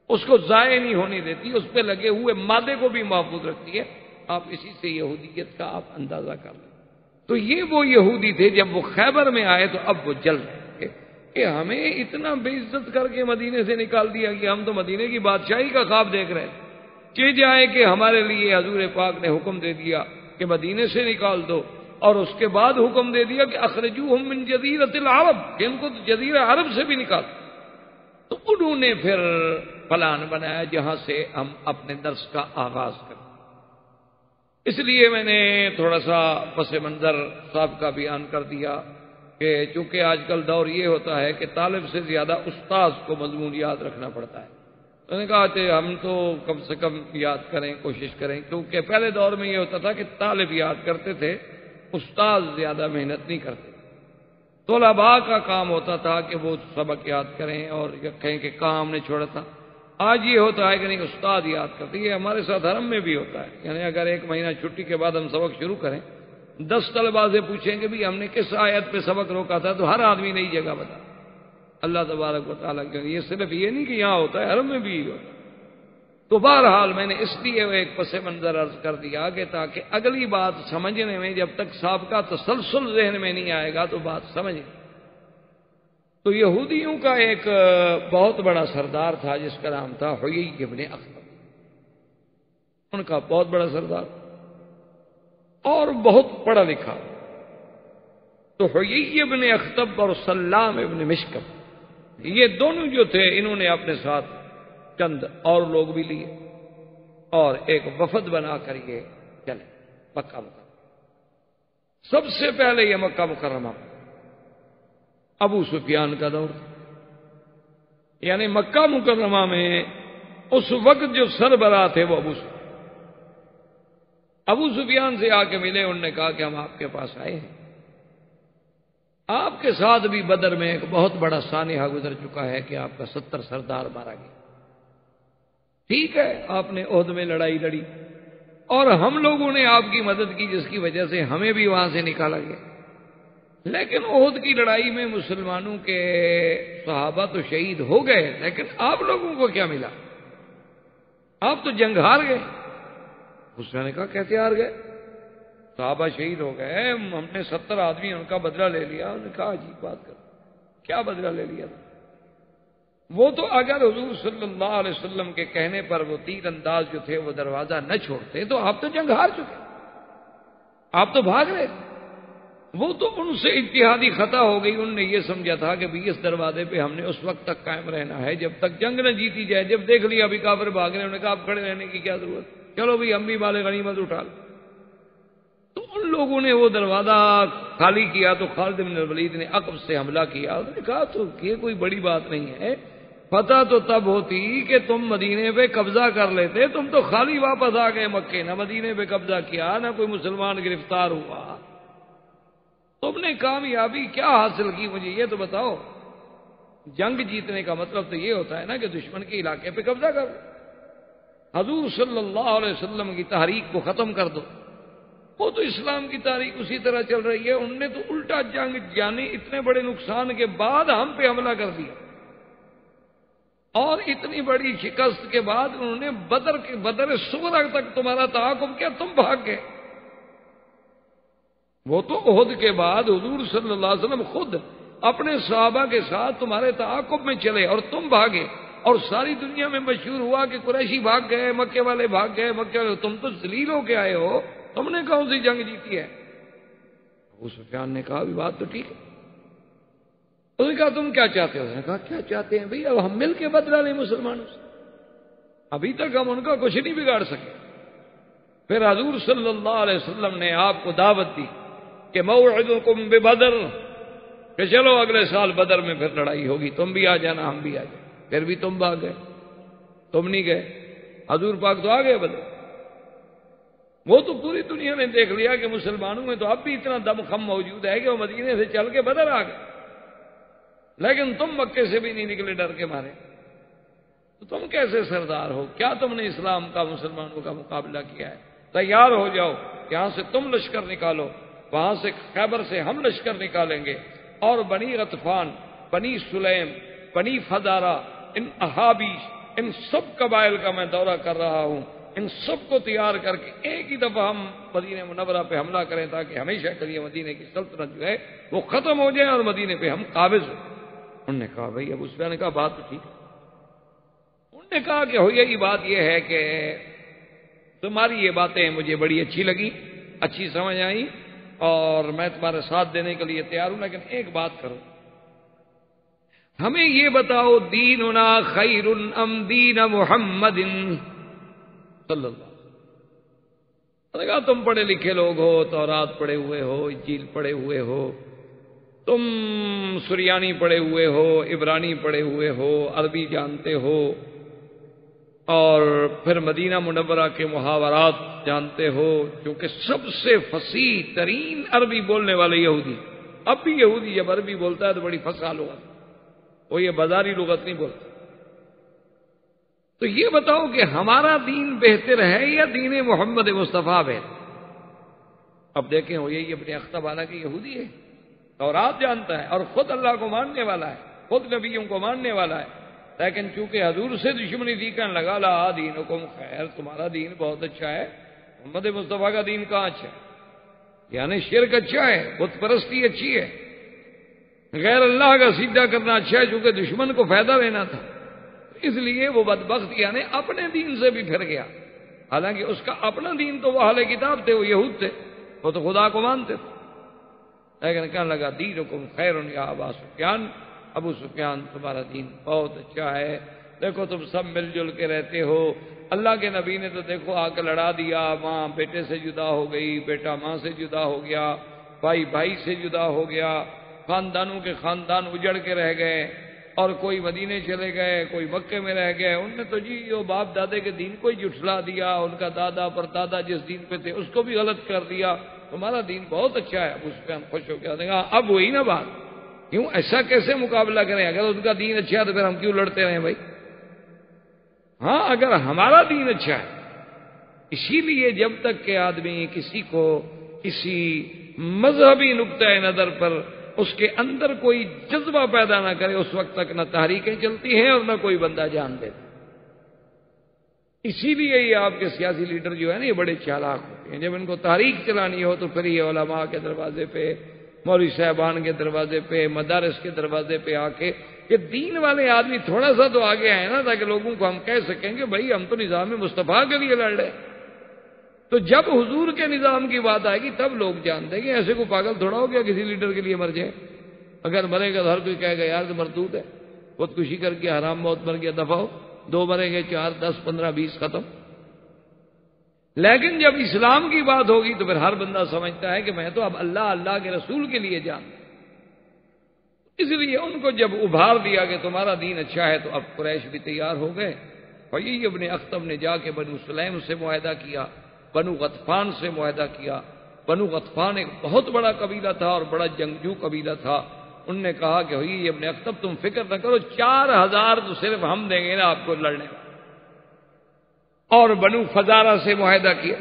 اس کو ضائع نہیں ہونے دیتی، اس پہ لگے ہوئے مادے کو بھی محفوظ رکھتی ہے۔ آپ اسی سے یہودیت کا آپ اندازہ کر لیں۔ تو یہ وہ یہودی تھے، جب وہ خیبر میں آئے تو اب وہ جل رہے تھے کہ ہمیں اتنا بے عزت کر کے مدینے سے نکال دیا کہ ہم تو مدینے کی بادشاہی کا خواب دیکھ رہے ہیں کہ جائے کہ ہمارے لیے حضور پاک نے حکم دے دیا کہ مدینے سے نکال دو، اور اس کے بعد حکم دے دیا کہ اخرجوہم من جزیرۃ العرب، کہ ان کو تو جزیرہ عرب سے بھی نکال۔ تو انہوں نے پھر پلان بنایا جہاں سے ہم اپنے درس کا آغاز کریں۔ اس لیے میں نے تھوڑا سا پس منظر صاحب کا بیان کر دیا کہ چونکہ آج کل دور یہ ہوتا ہے کہ طالب سے زیادہ استاذ کو مضمون یاد رکھنا پڑتا ہے، میں نے کہا کہ ہم تو کم سے کم یاد کریں، کوشش کریں، کیونکہ پہلے دور میں یہ ہوتا تھا کہ طالب یاد کرتے تھے، استاذ زیادہ محنت نہیں کرتے۔ طلباء کا کام ہوتا تھا کہ وہ سبق یاد کریں اور کہیں کہ کہاں ہم نے چھوڑا تھا۔ آج یہ ہوتا ہے کہ نہیں، استاد یاد کرتے۔ یہ ہمارے ساتھ حرم میں بھی ہوتا ہے، یعنی اگر 1 مہینہ چھٹی کے بعد ہم سبق شروع کریں، 10 طلباء سے پوچھیں کہ بھی ہم نے کس آیت پہ سبق روکا تھا، تو ہر آدمی نئی جگہ بتا۔ اللہ تبارک و تعالیٰ کے یہ صرف یہ نہیں کہ یہاں ہوتا ہے، حرم میں بھی ہوتا ہے۔ تو بہرحال میں نے اس لیے ایک پس منظر عرض کر دیا کہ تاکہ اگلی بات سمجھنے میں جب تک سابقہ تسلسل ذہن میں نہیں آئے گا تو بات سمجھیں۔ تو یہودیوں کا ایک بہت بڑا سردار تھا جس کا نام تھا حیی ابن اخطب، ان کا بہت بڑا سردار اور بہت پڑھا لکھا۔ تو حیی ابن اخطب اور سلام ابن مشکم، یہ دونوں جو تھے، انہوں نے اپنے ساتھ چند اور لوگ بھی لیے اور ایک وفد بنا کر یہ چلے مکہ مکرمہ۔ سب سے پہلے یہ مکہ مکرمہ ابو سفیان کا دور تھا، یعنی مکہ مکرمہ میں اس وقت جو سربراہ تھے وہ ابو سفیان سے آ کے ملے، انہوں نے کہا کہ ہم آپ کے پاس آئے ہیں، آپ کے ساتھ بھی بدر میں ایک بہت بڑا سانحہ گزر چکا ہے کہ آپ کا 70 سردار مارا گیا، ٹھیک ہے آپ نے عہد میں لڑائی لڑی اور ہم لوگوں نے آپ کی مدد کی جس کی وجہ سے ہمیں بھی وہاں سے نکالا گیا، لیکن عہد کی لڑائی میں مسلمانوں کے صحابہ تو شہید ہو گئے، لیکن آپ لوگوں کو کیا ملا؟ آپ تو جنگ ہار گئے۔ اس نے کہا کیسے ہار گئے؟ صحابہ شہید ہو گئے، ہم نے 70 آدمی ان کا بدلہ لے لیا۔ انہوں نے کہا عجیب بات کر، کیا بدلہ لے لیا؟ وہ تو اگر حضور صلی اللہ علیہ وسلم کے کہنے پر وہ تیر انداز جو تھے وہ دروازہ نہ چھوڑتے تو آپ تو جنگ ہار چکے، آپ تو بھاگ رہے۔ وہ تو ان سے اتحادی خطا ہو گئی، انہوں نے یہ سمجھا تھا کہ بھی اس دروازے پہ ہم نے اس وقت تک قائم رہنا ہے جب تک جنگ نہ جیتی جائے۔ جب دیکھ لیا ابھی کافر بھاگ رہے، انہوں نے کہا اب کھڑے رہنے کی کیا ضرورت، چلو بھی ہم بھی مال غنیمت اٹھا لیں۔ تو ان لوگوں نے وہ دروازہ خالی کیا تو خالد بن الولید نے عقب سے حملہ کیا۔ انہوں نے کہا تو یہ کوئی بڑی بات نہیں ہے، پتہ تو تب ہوتی کہ تم مدینے پہ قبضہ کر لیتے، تم تو خالی واپس آ گئے مکے، نہ مدینے پہ قبضہ کیا نہ کوئی مسلمان گرفتار ہوا، تم نے کامیابی کیا حاصل کی مجھے یہ تو بتاؤ۔ جنگ جیتنے کا مطلب تو یہ ہوتا ہے نا کہ دشمن کے علاقے پہ قبضہ کر دو، حضور صلی اللہ علیہ وسلم کی تحریک کو ختم کر دو۔ وہ تو اسلام کی تاریخ اسی طرح چل رہی ہے، انہوں نے تو الٹا جنگ یعنی اتنے بڑے نقصان کے بعد ہم پہ حملہ کر دیا، اور اتنی بڑی شکست کے بعد انہوں نے بدر صغرا تک تمہارا تعاقب کیا، تم بھاگ گئے۔ وہ تو عہد کے بعد حضور صلی اللہ علیہ وسلم خود اپنے صحابہ کے ساتھ تمہارے تعاقب میں چلے اور تم بھاگے، اور ساری دنیا میں مشہور ہوا کہ قریشی بھاگ گئے، مکے والے بھاگ گئے، مکے والے، تم تو ذلیل ہو کے آئے ہو، تم نے کون سی جنگ جیتی ہے؟ ابو سفیان نے کہا بات تو ٹھیک ہے۔ اس نے کہا تم کیا چاہتے ہو؟ اس نے کہا کیا چاہتے ہیں بھئی، اب ہم مل کے بدلہ لیں مسلمانوں سے، ابھی تک ہم ان کا کچھ نہیں بگاڑ سکے۔ پھر حضور صلی اللہ علیہ وسلم نے آپ کو دعوت دی کہ موعدکم ببدر، کہ چلو اگلے سال بدر میں پھر لڑائی ہوگی، تم بھی آ جانا ہم بھی آ جائیں۔ پھر بھی تم بھاگ گئے، تم نہیں گئے، حضور پاک تو آ گئے بدر۔ وہ تو پوری دنیا نے دیکھ لیا کہ مسلمانوں میں تو اب بھی اتنا دم خم موجود ہے کہ وہ مدینے سے چل کے بدر آ گئے، لیکن تم مکے سے بھی نہیں نکلے ڈر کے مارے۔ تو تم کیسے سردار ہو؟ کیا تم نے اسلام کا مسلمانوں کا مقابلہ کیا ہے؟ تیار ہو جاؤ، یہاں سے تم لشکر نکالو، وہاں سے خیبر سے ہم لشکر نکالیں گے، اور بنی غطفان، بنی سلیم، بنی فزارہ، ان احابیش، ان سب قبائل کا میں دورہ کر رہا ہوں، ان سب کو تیار کر کے ایک ہی دفعہ ہم مدینہ منورہ پہ حملہ کریں تاکہ ہمیشہ کے لیے مدینے کی سلطنت جو ہے وہ ختم ہو جائے اور مدینے پہ ہم قابض ہوں۔ انہوں نے کہا بھائی ابو سفیان نے کہا بات تو ٹھیک ہے۔ انہوں نے کہا کہ ہو یہی بات یہ ہے کہ تمہاری یہ باتیں مجھے بڑی اچھی لگی، اچھی سمجھ آئی، اور میں تمہارے ساتھ دینے کے لیے تیار ہوں، لیکن ایک بات کرو، ہمیں یہ بتاؤ دیننا خیر ام دین محمد صلی اللہ علیہ وسلم۔ کہا تم پڑھے لکھے لوگ ہو، تورات پڑھے ہوئے ہو، انجیل پڑھے ہوئے ہو، تم سریانی پڑھے ہوئے ہو، عبرانی پڑھے ہوئے ہو، عربی جانتے ہو، اور پھر مدینہ منورہ کے محاورات جانتے ہو، کیونکہ سب سے فصیح ترین عربی بولنے والے یہودی، اب بھی یہودی جب عربی بولتا ہے تو بڑی فصاح لغت، وہ یہ بازاری لغت نہیں بولتا۔ تو یہ بتاؤ کہ ہمارا دین بہتر ہے یا دین محمد مصطفیٰ بہتر؟ اب دیکھیں وہ یہی اپنے اختب والا کی یہودی ہے، تورات جانتا ہے اور خود اللہ کو ماننے والا ہے، خود نبیوں کو ماننے والا ہے، لیکن چونکہ حضور سے دشمنی تھی کہنے لگا لا دینکم خیر، تمہارا دین بہت اچھا ہے، محمد مصطفیٰ کا دین کہاں اچھا ہے؟ یعنی شرک اچھا ہے، بت پرستی اچھی ہے، غیر اللہ کا سجدہ کرنا اچھا ہے، چونکہ دشمن کو فائدہ لینا تھا، اس لیے وہ بدبخت یعنی اپنے دین سے بھی پھر گیا، حالانکہ اس کا اپنا دین تو وہ اہل کتاب تھے، وہ یہود تھے، وہ تو خدا کو مانتے تھے، لیکن کہنے لگا دینکم خیر یا ابا سفیان، ابو سفیان تمہارا دین بہت اچھا ہے، دیکھو تم سب مل جل کے رہتے ہو، اللہ کے نبی نے تو دیکھو آ کے لڑا دیا، ماں بیٹے سے جدا ہو گئی، بیٹا ماں سے جدا ہو گیا، بھائی بھائی سے جدا ہو گیا، خاندانوں کے خاندان اجڑ کے رہ گئے، اور کوئی مدینے چلے گئے، کوئی مکے میں رہ گئے، ان نے تو جی جو باپ دادے کے دین کو ہی جھٹلا دیا، ان کا دادا پر دادا جس دین پہ تھے اس کو بھی غلط کر دیا، تمہارا دین بہت اچھا ہے۔ ابو سفیان خوش ہو گیا، کہا اب وہی نا بات، کیوں ایسا کیسے مقابلہ کریں؟ اگر ان کا دین اچھا ہے تو پھر ہم کیوں لڑتے رہیں بھائی؟ ہاں اگر ہمارا دین اچھا ہے، اسی لیے جب تک کہ آدمی کسی کو کسی مذہبی نقطۂ نظر پر اس کے اندر کوئی جذبہ پیدا نہ کرے، اس وقت تک نہ تحریکیں چلتی ہیں اور نہ کوئی بندہ جان دیتا۔ اسی لیے یہ آپ کے سیاسی لیڈر جو ہے نا یہ بڑے چالاک ہوتے ہیں، جب ان کو تحریک چلانی ہو تو پھر یہ علماء کے دروازے پہ، مولوی صاحبان کے دروازے پہ، مدارس کے دروازے پہ آ کے کہ دین والے آدمی تھوڑا سا تو آگے آئے نا، تاکہ لوگوں کو ہم کہہ سکیں کہ بھائی ہم تو نظام مصطفیٰ کے لیے لڑ رہے۔ تو جب حضور کے نظام کی بات آئے گی تب لوگ جانتے ہیں کہ ایسے کو پاگل تھوڑا ہو گیا کسی لیڈر کے لیے مر جائے، اگر مرے گا تو ہر کوئی کہے گا یار تو مردود ہے، خودکشی کر کے حرام موت مر گیا، دفعہ ہو، 2 مریں گے، 4 10 15 20 ختم۔ لیکن جب اسلام کی بات ہوگی تو پھر ہر بندہ سمجھتا ہے کہ میں تو اب اللہ کے رسول کے لیے جانتا، اس لیے ان کو جب ابھار دیا کہ تمہارا دین اچھا ہے تو اب قریش بھی تیار ہو گئے، اور یہی ابن اختب نے جا کے بنو سلیم سے معاہدہ کیا، بنو غطفان سے معاہدہ کیا۔ بنو غطفان ایک بہت بڑا قبیلہ تھا اور بڑا جنگجو قبیلہ تھا، انہوں نے کہا کہ ہوئی ابن اختب تم فکر نہ کرو، 4000 تو صرف ہم دیں گے نا آپ کو لڑنے میں، اور بنو فزارہ سے معاہدہ کیا۔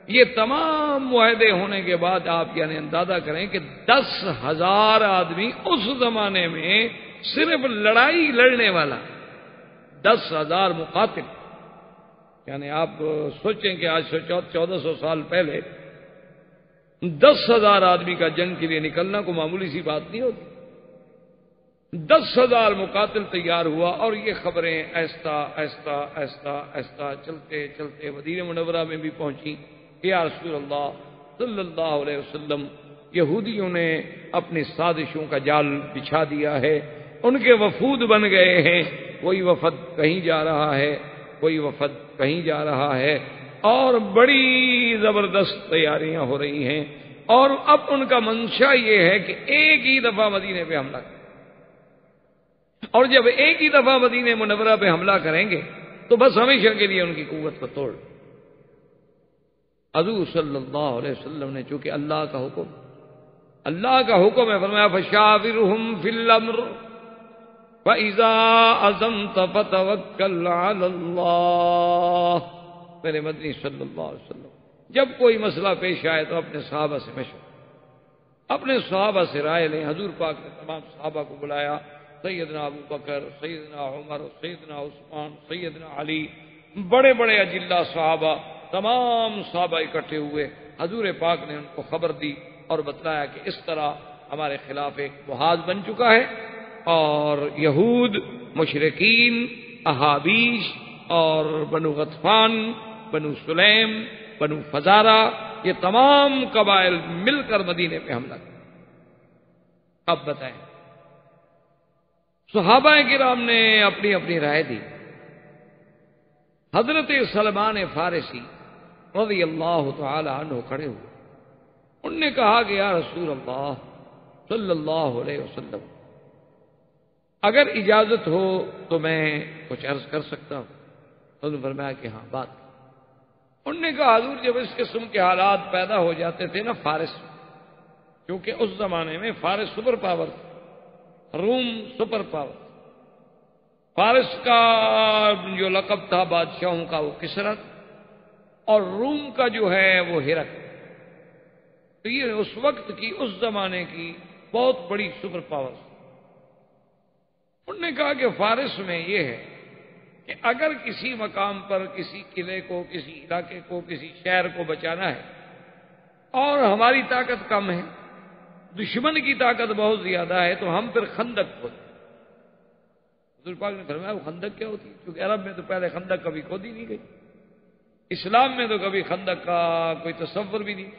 یہ تمام معاہدے ہونے کے بعد آپ یعنی اندازہ کریں کہ 10,000 آدمی اس زمانے میں صرف لڑائی لڑنے والا، 10,000 مقاتل، یعنی آپ سوچیں کہ آج سے 1400 سال پہلے 10,000 آدمی کا جنگ کے لیے نکلنا کوئی معمولی سی بات نہیں ہوتی۔ 10,000 مقاتل تیار ہوا، اور یہ خبریں ایستا ایستا ایستا ایستا چلتے چلتے مدینہ منورہ میں بھی پہنچی کہ یا رسول اللہ صلی اللہ علیہ وسلم، یہودیوں نے اپنی سازشوں کا جال بچھا دیا ہے، ان کے وفود بن گئے ہیں، کوئی وفد کہیں جا رہا ہے، کوئی وفد کہیں جا رہا ہے، اور بڑی زبردست تیاریاں ہو رہی ہیں، اور اب ان کا منشا یہ ہے کہ ایک ہی دفعہ مدینے پہ حملہ کریں، اور جب ایک ہی دفعہ مدینہ منورہ پہ حملہ کریں گے تو بس ہمیشہ کے لیے ان کی قوت کو توڑ۔ حضور صلی اللہ علیہ وسلم نے چونکہ اللہ کا حکم ہے، فرمایا فشاورہم فی الامر، فَإِذَا عَزَمْتَ فَتَوَكَّلْ عَلَى اللَّهِ، میرے مدنی صلی اللہ علیہ وسلم جب کوئی مسئلہ پیش آئے تو اپنے صحابہ سے مشورہ، اپنے صحابہ سے رائے لیں۔ حضور پاک نے تمام صحابہ کو بلایا، سیدنا ابو بکر، سیدنا عمر، سیدنا عثمان، سیدنا علی، بڑے بڑے اجلہ صحابہ، تمام صحابہ اکٹھے ہوئے۔ حضور پاک نے ان کو خبر دی اور بتلایا کہ اس طرح ہمارے خلاف ایک محاذ بن چکا ہے، اور یہود، مشرکین، احابیش اور بنو غطفان، بنو سلیم، بنو فزارہ، یہ تمام قبائل مل کر مدینے پہ حملہ کیا۔ اب بتائیں، صحابہ کرام نے اپنی اپنی رائے دی۔ حضرت سلمان فارسی رضی اللہ تعالی عنہ کھڑے ہوئے، انہوں نے کہا کہ یا رسول اللہ صلی اللہ علیہ وسلم، اگر اجازت ہو تو میں کچھ عرض کر سکتا ہوں؟ انہوں نے فرمایا کہ ہاں، بات۔ انہوں نے کہا حضور جب اس قسم کے حالات پیدا ہو جاتے تھے نا فارس، کیونکہ اس زمانے میں فارس سپر پاور تھا، روم سپر پاور، فارس کا جو لقب تھا بادشاہوں کا وہ کسرا، اور روم کا جو ہے وہ ہرقل۔ تو یہ اس وقت کی، اس زمانے کی بہت بڑی سپر پاور۔ انہوں نے کہا کہ فارس میں یہ ہے کہ اگر کسی مقام پر کسی قلعے کو، کسی علاقے کو، کسی شہر کو بچانا ہے اور ہماری طاقت کم ہے، دشمن کی طاقت بہت زیادہ ہے، تو ہم پھر خندق کھودیں۔ حضور پاک نے فرمایا وہ خندق کیا ہوتی ہے؟ کیونکہ عرب میں تو پہلے خندق کبھی کھودی نہیں گئی، اسلام میں تو کبھی خندق کا کوئی تصور بھی نہیں۔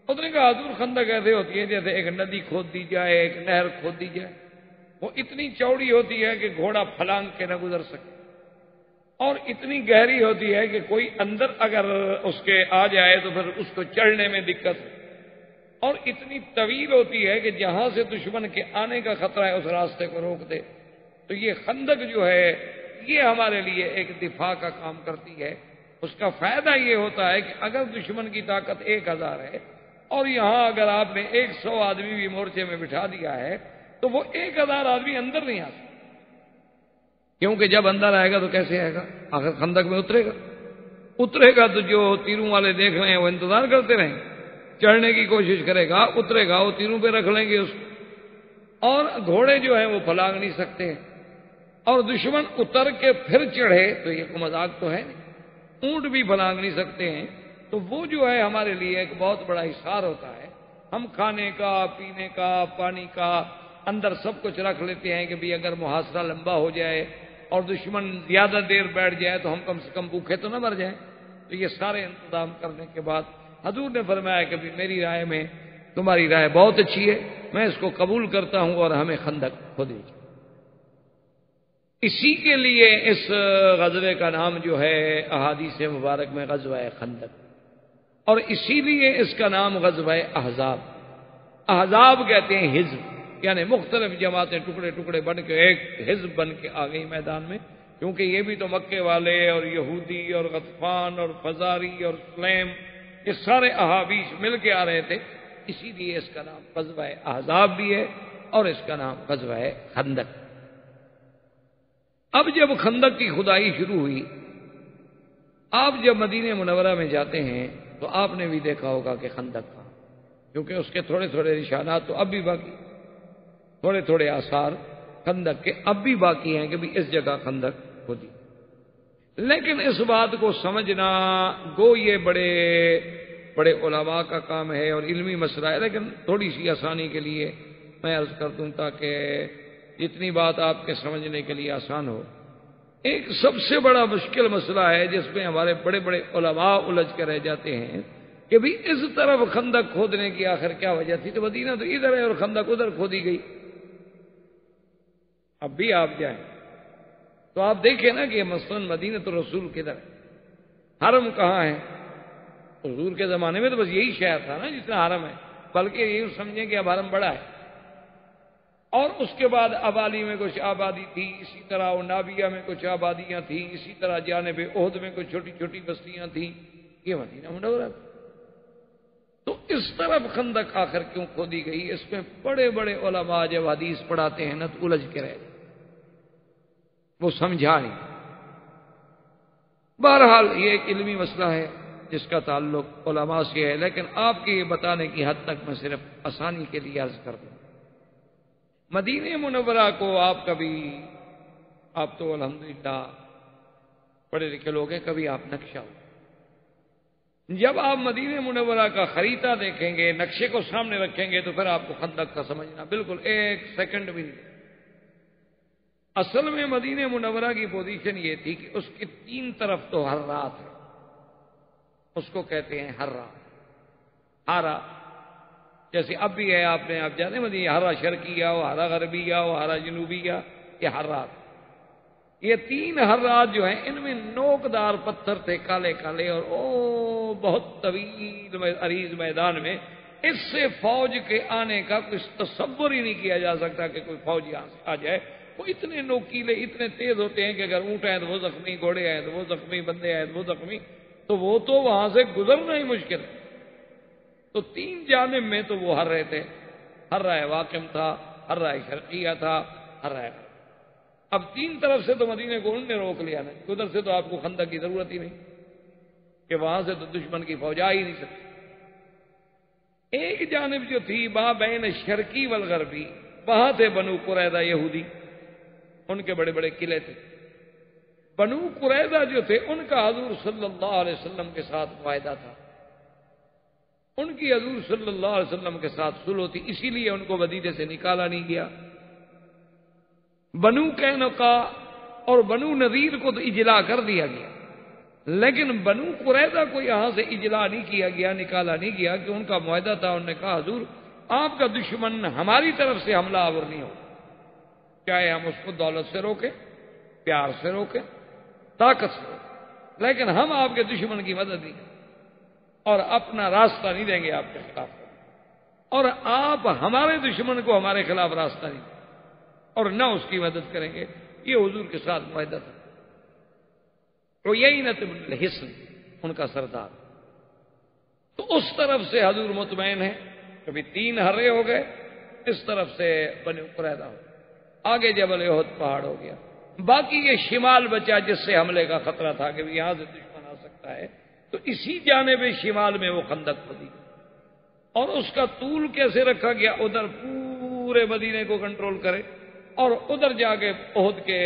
اس نے کہا حضور خندق ایسے ہوتی ہے جیسے ایک ندی کھود دی جائے، ایک نہر کھود دی جائے، وہ اتنی چوڑی ہوتی ہے کہ گھوڑا پھلانگ کے نہ گزر سکے، اور اتنی گہری ہوتی ہے کہ کوئی اندر اگر اس کے آ جائے تو پھر اس کو چڑھنے میں دقت ہے، اور اتنی طویل ہوتی ہے کہ جہاں سے دشمن کے آنے کا خطرہ ہے اس راستے کو روک دے۔ تو یہ خندق جو ہے یہ ہمارے لیے ایک دفاع کا کام کرتی ہے۔ اس کا فائدہ یہ ہوتا ہے کہ اگر دشمن کی طاقت 1000 ہے اور یہاں اگر آپ نے 100 آدمی بھی مورچے میں بٹھا دیا ہے تو وہ 1000 آدمی اندر نہیں آ سکتے، کیونکہ جب اندر آئے گا تو کیسے آئے گا؟ آخر خندق میں اترے گا تو جو تیروں والے دیکھ رہے ہیں وہ انتظار کرتے رہیں گے، چڑھنے کی کوشش کرے گا، اترے گا، وہ تیروں پہ رکھ لیں گے اس کو، اور گھوڑے جو ہیں وہ پھلانگ نہیں سکتے، اور دشمن اتر کے پھر چڑھے تو یہ کوئی مذاق تو ہے نہیں، اونٹ بھی پھلانگ نہیں سکتے ہیں۔ تو وہ جو ہے ہمارے لیے ایک بہت بڑا حصار ہوتا ہے۔ ہم کھانے کا، پینے کا، پانی کا اندر سب کچھ رکھ لیتے ہیں کہ بھی اگر محاصرہ لمبا ہو جائے اور دشمن زیادہ دیر بیٹھ جائے تو ہم کم سے کم بھوکے تو نہ مر جائیں۔ تو یہ سارے انتظام کرنے کے بعد حضور نے فرمایا کہ بھی میری رائے میں تمہاری رائے بہت اچھی ہے، میں اس کو قبول کرتا ہوں اور ہمیں خندق کھودنی چاہیے۔ اسی کے لیے اس غزوے کا نام جو ہے احادیث مبارک میں غزوہ خندق، اور اسی لیے اس کا نام غزوہ احزاب۔ احزاب کہتے ہیں حزب، یعنی مختلف جماعتیں ٹکڑے ٹکڑے بن کے ایک حزب بن کے آ گئی میدان میں، کیونکہ یہ بھی تو مکے والے اور یہودی اور غطفان اور فزاری اور سلیم، یہ سارے احابیش مل کے آ رہے تھے، اسی لیے اس کا نام غزوہ احزاب بھی ہے اور اس کا نام غزوہ خندق۔ اب جب خندق کی کھدائی شروع ہوئی، آپ جب مدینہ منورہ میں جاتے ہیں تو آپ نے بھی دیکھا ہوگا کہ خندق تھا، کیونکہ اس کے تھوڑے تھوڑے نشانات تو اب بھی باقی، تھوڑے تھوڑے آثار خندق کے اب بھی باقی ہیں کہ بھی اس جگہ خندق کھودی۔ لیکن اس بات کو سمجھنا گو یہ بڑے بڑے علماء کا کام ہے اور علمی مسئلہ ہے، لیکن تھوڑی سی آسانی کے لیے میں عرض کر دوں تاکہ جتنی بات آپ کے سمجھنے کے لیے آسان ہو۔ ایک سب سے بڑا مشکل مسئلہ ہے جس میں ہمارے بڑے بڑے علماء الجھ کے رہ جاتے ہیں کہ بھی اس طرف خندق کھودنے کی آخر کیا وجہ تھی؟ تو مدینہ تو ادھر ہے اور خندق ادھر کھودی گئی۔ اب بھی آپ جائیں تو آپ دیکھیں نا کہ مثلا مدینہ تو رسول کدھر ہے، حرم کہاں ہے؟ حضور کے زمانے میں تو بس یہی شہر تھا نا جتنا حرم ہے، بلکہ یہی سمجھیں کہ اب حرم بڑا ہے، اور اس کے بعد ابالی میں کچھ آبادی تھی، اسی طرح نابیہ میں کچھ آبادیاں تھیں، اسی طرح جانب احد میں کچھ چھوٹی چھوٹی بستیاں تھیں، یہ مدینہ منورہ تھا۔ تو اس طرف خندق آخر کیوں کھودی گئی؟ اس میں بڑے بڑے علماء جب حدیث پڑھاتے ہیں نہ تو الجھ کے رہے، وہ سمجھا نہیں۔ بہرحال یہ ایک علمی مسئلہ ہے جس کا تعلق علماء سے ہے، لیکن آپ کے یہ بتانے کی حد تک میں صرف آسانی کے لیے عرض کر دوں، مدینہ منورہ کو آپ تو الحمدللہ پڑھے لکھے لوگ ہیں، کبھی آپ نقشہ ہو، جب آپ مدینہ منورہ کا خریدہ دیکھیں گے، نقشے کو سامنے رکھیں گے، تو پھر آپ کو خندق کا سمجھنا بالکل ایک سیکنڈ بھی نہیں۔ اصل میں مدینہ منورہ کی پوزیشن یہ تھی کہ اس کی 3 طرف تو حرات ہے، اس کو کہتے ہیں ہرا، جیسے اب بھی ہے، آپ جانے مدینہ ہرا شرقیہ ہو، ہرا غربیہ ہو، ہرا جنوبیہ، یہ حرات۔ یہ 3 حرات جو ہیں ان میں نوکدار پتھر تھے، کالے کالے، اور بہت طویل عریض میدان میں اس سے فوج کے آنے کا کوئی تصور ہی نہیں کیا جا سکتا کہ کوئی فوج یہاں سے آ جائے۔ وہ اتنے نوکیلے، اتنے تیز ہوتے ہیں کہ اگر اونٹ آئے تو وہ زخمی، گھوڑے آئے تو وہ زخمی، بندے آئے تو وہ زخمی، تو وہ تو وہاں سے گزرنا ہی مشکل ہے۔ تو 3 جانب میں تو وہ ہر رہے تھے، ہرہ واقم تھا، ہرہ شرقیہ تھا، ہرہ۔ اب 3 طرف سے تو مدینے کو انہوں نے روک لیا نا، ادھر سے تو آپ کو خندق کی ضرورت ہی نہیں کہ وہاں سے تو دشمن کی فوج آ ہی نہیں سکتی۔ ایک جانب جو تھی ماں بین شرقی والغربی، وہاں تھے بنو قریظہ یہودی، ان کے بڑے بڑے قلعے تھے۔ بنو قریظہ جو تھے ان کا حضور صلی اللہ علیہ وسلم کے ساتھ معاہدہ تھا، ان کی حضور صلی اللہ علیہ وسلم کے ساتھ صلح تھی، اسی لیے ان کو مدینے سے نکالا نہیں گیا۔ بنو قینقاع اور بنو نذیر کو تو اجلا کر دیا گیا، لیکن بنو قریظہ کو یہاں سے اجلا نہیں کیا گیا، نکالا نہیں گیا، کہ ان کا معاہدہ تھا۔ انہوں نے کہا حضور آپ کا دشمن ہماری طرف سے حملہ آور نہیں ہو، چاہے ہم اس کو دولت سے روکیں، پیار سے روکیں، طاقت سے روکیں، لیکن ہم آپ کے دشمن کی مدد نہیں کریں اور اپنا راستہ نہیں دیں گے آپ کے خلاف، اور آپ ہمارے دشمن کو ہمارے خلاف راستہ نہیں دیں اور نہ اس کی مدد کریں گے۔ یہ حضور کے ساتھ معاہدہ تھا۔ عیینہ بن الحصن ان کا سردار، تو اس طرف سے حضور مطمئن ہے، کبھی 3 ہرے ہو گئے، اس طرف سے بنو قریظہ ہو، آگے جبل احد پہاڑ ہو گیا، باقی یہ شمال بچا جس سے حملے کا خطرہ تھا کہ یہاں سے دشمن آ سکتا ہے، تو اسی جانب شمال میں وہ خندق کھودی، اور اس کا طول کیسے رکھا گیا، ادھر پورے مدینے کو کنٹرول کرے اور ادھر جا کے احد کے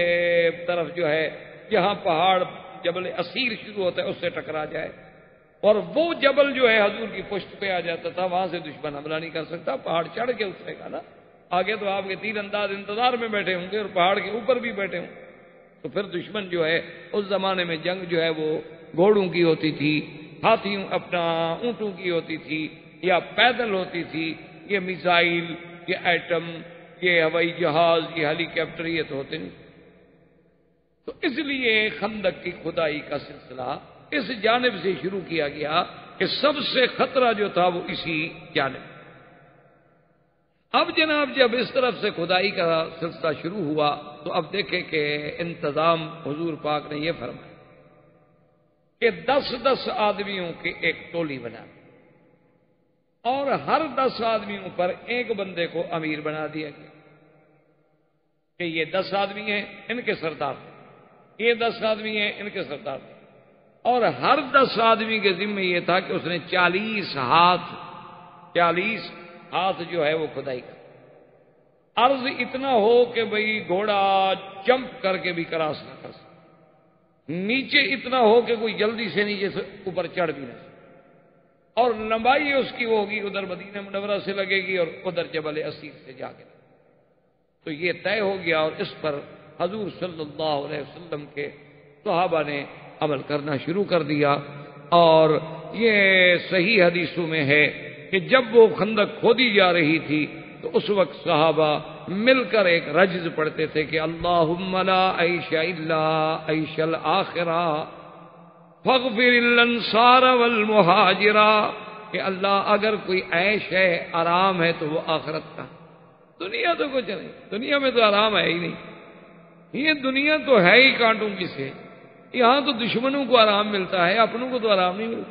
طرف جو ہے جہاں پہاڑ جبل اسیر شروع ہوتا ہے اس سے ٹکرا جائے، اور وہ جبل جو ہے حضور کی پشت پہ آ جاتا تھا، وہاں سے دشمن حملہ نہیں کر سکتا، پہاڑ چڑھ کے اترے گا نا، آگے تو آپ کے تیر انداز انتظار میں بیٹھے ہوں گے اور پہاڑ کے اوپر بھی بیٹھے ہوں، تو پھر دشمن جو ہے اس زمانے میں جنگ جو ہے وہ گھوڑوں کی ہوتی تھی، ہاتھیوں اونٹوں کی ہوتی تھی، یا پیدل ہوتی تھی، یہ میزائل، یہ ایٹم، یہ ہوائی جہاز، یہ ہیلی کاپٹر، یہ تو ہوتے نہیں۔ تو اس لیے خندق کی کھدائی کا سلسلہ اس جانب سے شروع کیا گیا کہ سب سے خطرہ جو تھا وہ اسی جانب۔ اب جناب جب اس طرف سے کھدائی کا سلسلہ شروع ہوا تو اب دیکھیں کہ انتظام حضور پاک نے یہ فرمایا کہ 10 آدمیوں کی ایک ٹولی بنا، اور ہر 10 آدمیوں پر ایک بندے کو امیر بنا دیا گیا کہ یہ 10 آدمی ہیں ان کے سردار، یہ 10 آدمی ہیں ان کے سردار، اور ہر 10 آدمی کے ذمہ یہ تھا کہ اس نے 40 ہاتھ جو ہے وہ کھدائی کر، عرض اتنا ہو کہ بھئی گھوڑا جمپ کر کے بھی کراس نہ کر سکے، نیچے اتنا ہو کہ کوئی جلدی سے نیچے سے اوپر چڑھ بھی نہ سکے، اور لمبائی اس کی وہ ہوگی ادھر مدینہ منورہ سے لگے گی اور ادھر جبل اسیر سے جا کے، تو یہ طے ہو گیا، اور اس پر حضور صلی اللہ علیہ وسلم کے صحابہ نے عمل کرنا شروع کر دیا۔ اور یہ صحیح حدیثوں میں ہے کہ جب وہ خندق کھودی جا رہی تھی تو اس وقت صحابہ مل کر ایک رجز پڑھتے تھے کہ اللہم لا عیش الا عیش الآخرہ فاغفر الانصار والمہاجرہ، کہ اللہ اگر کوئی عیش ہے، آرام ہے تو وہ آخرت کا، دنیا تو کچھ نہیں، دنیا میں تو آرام ہے ہی نہیں، یہ دنیا تو ہے ہی کانٹوں کی سے، یہاں تو دشمنوں کو آرام ملتا ہے، اپنوں کو تو آرام نہیں ملتا،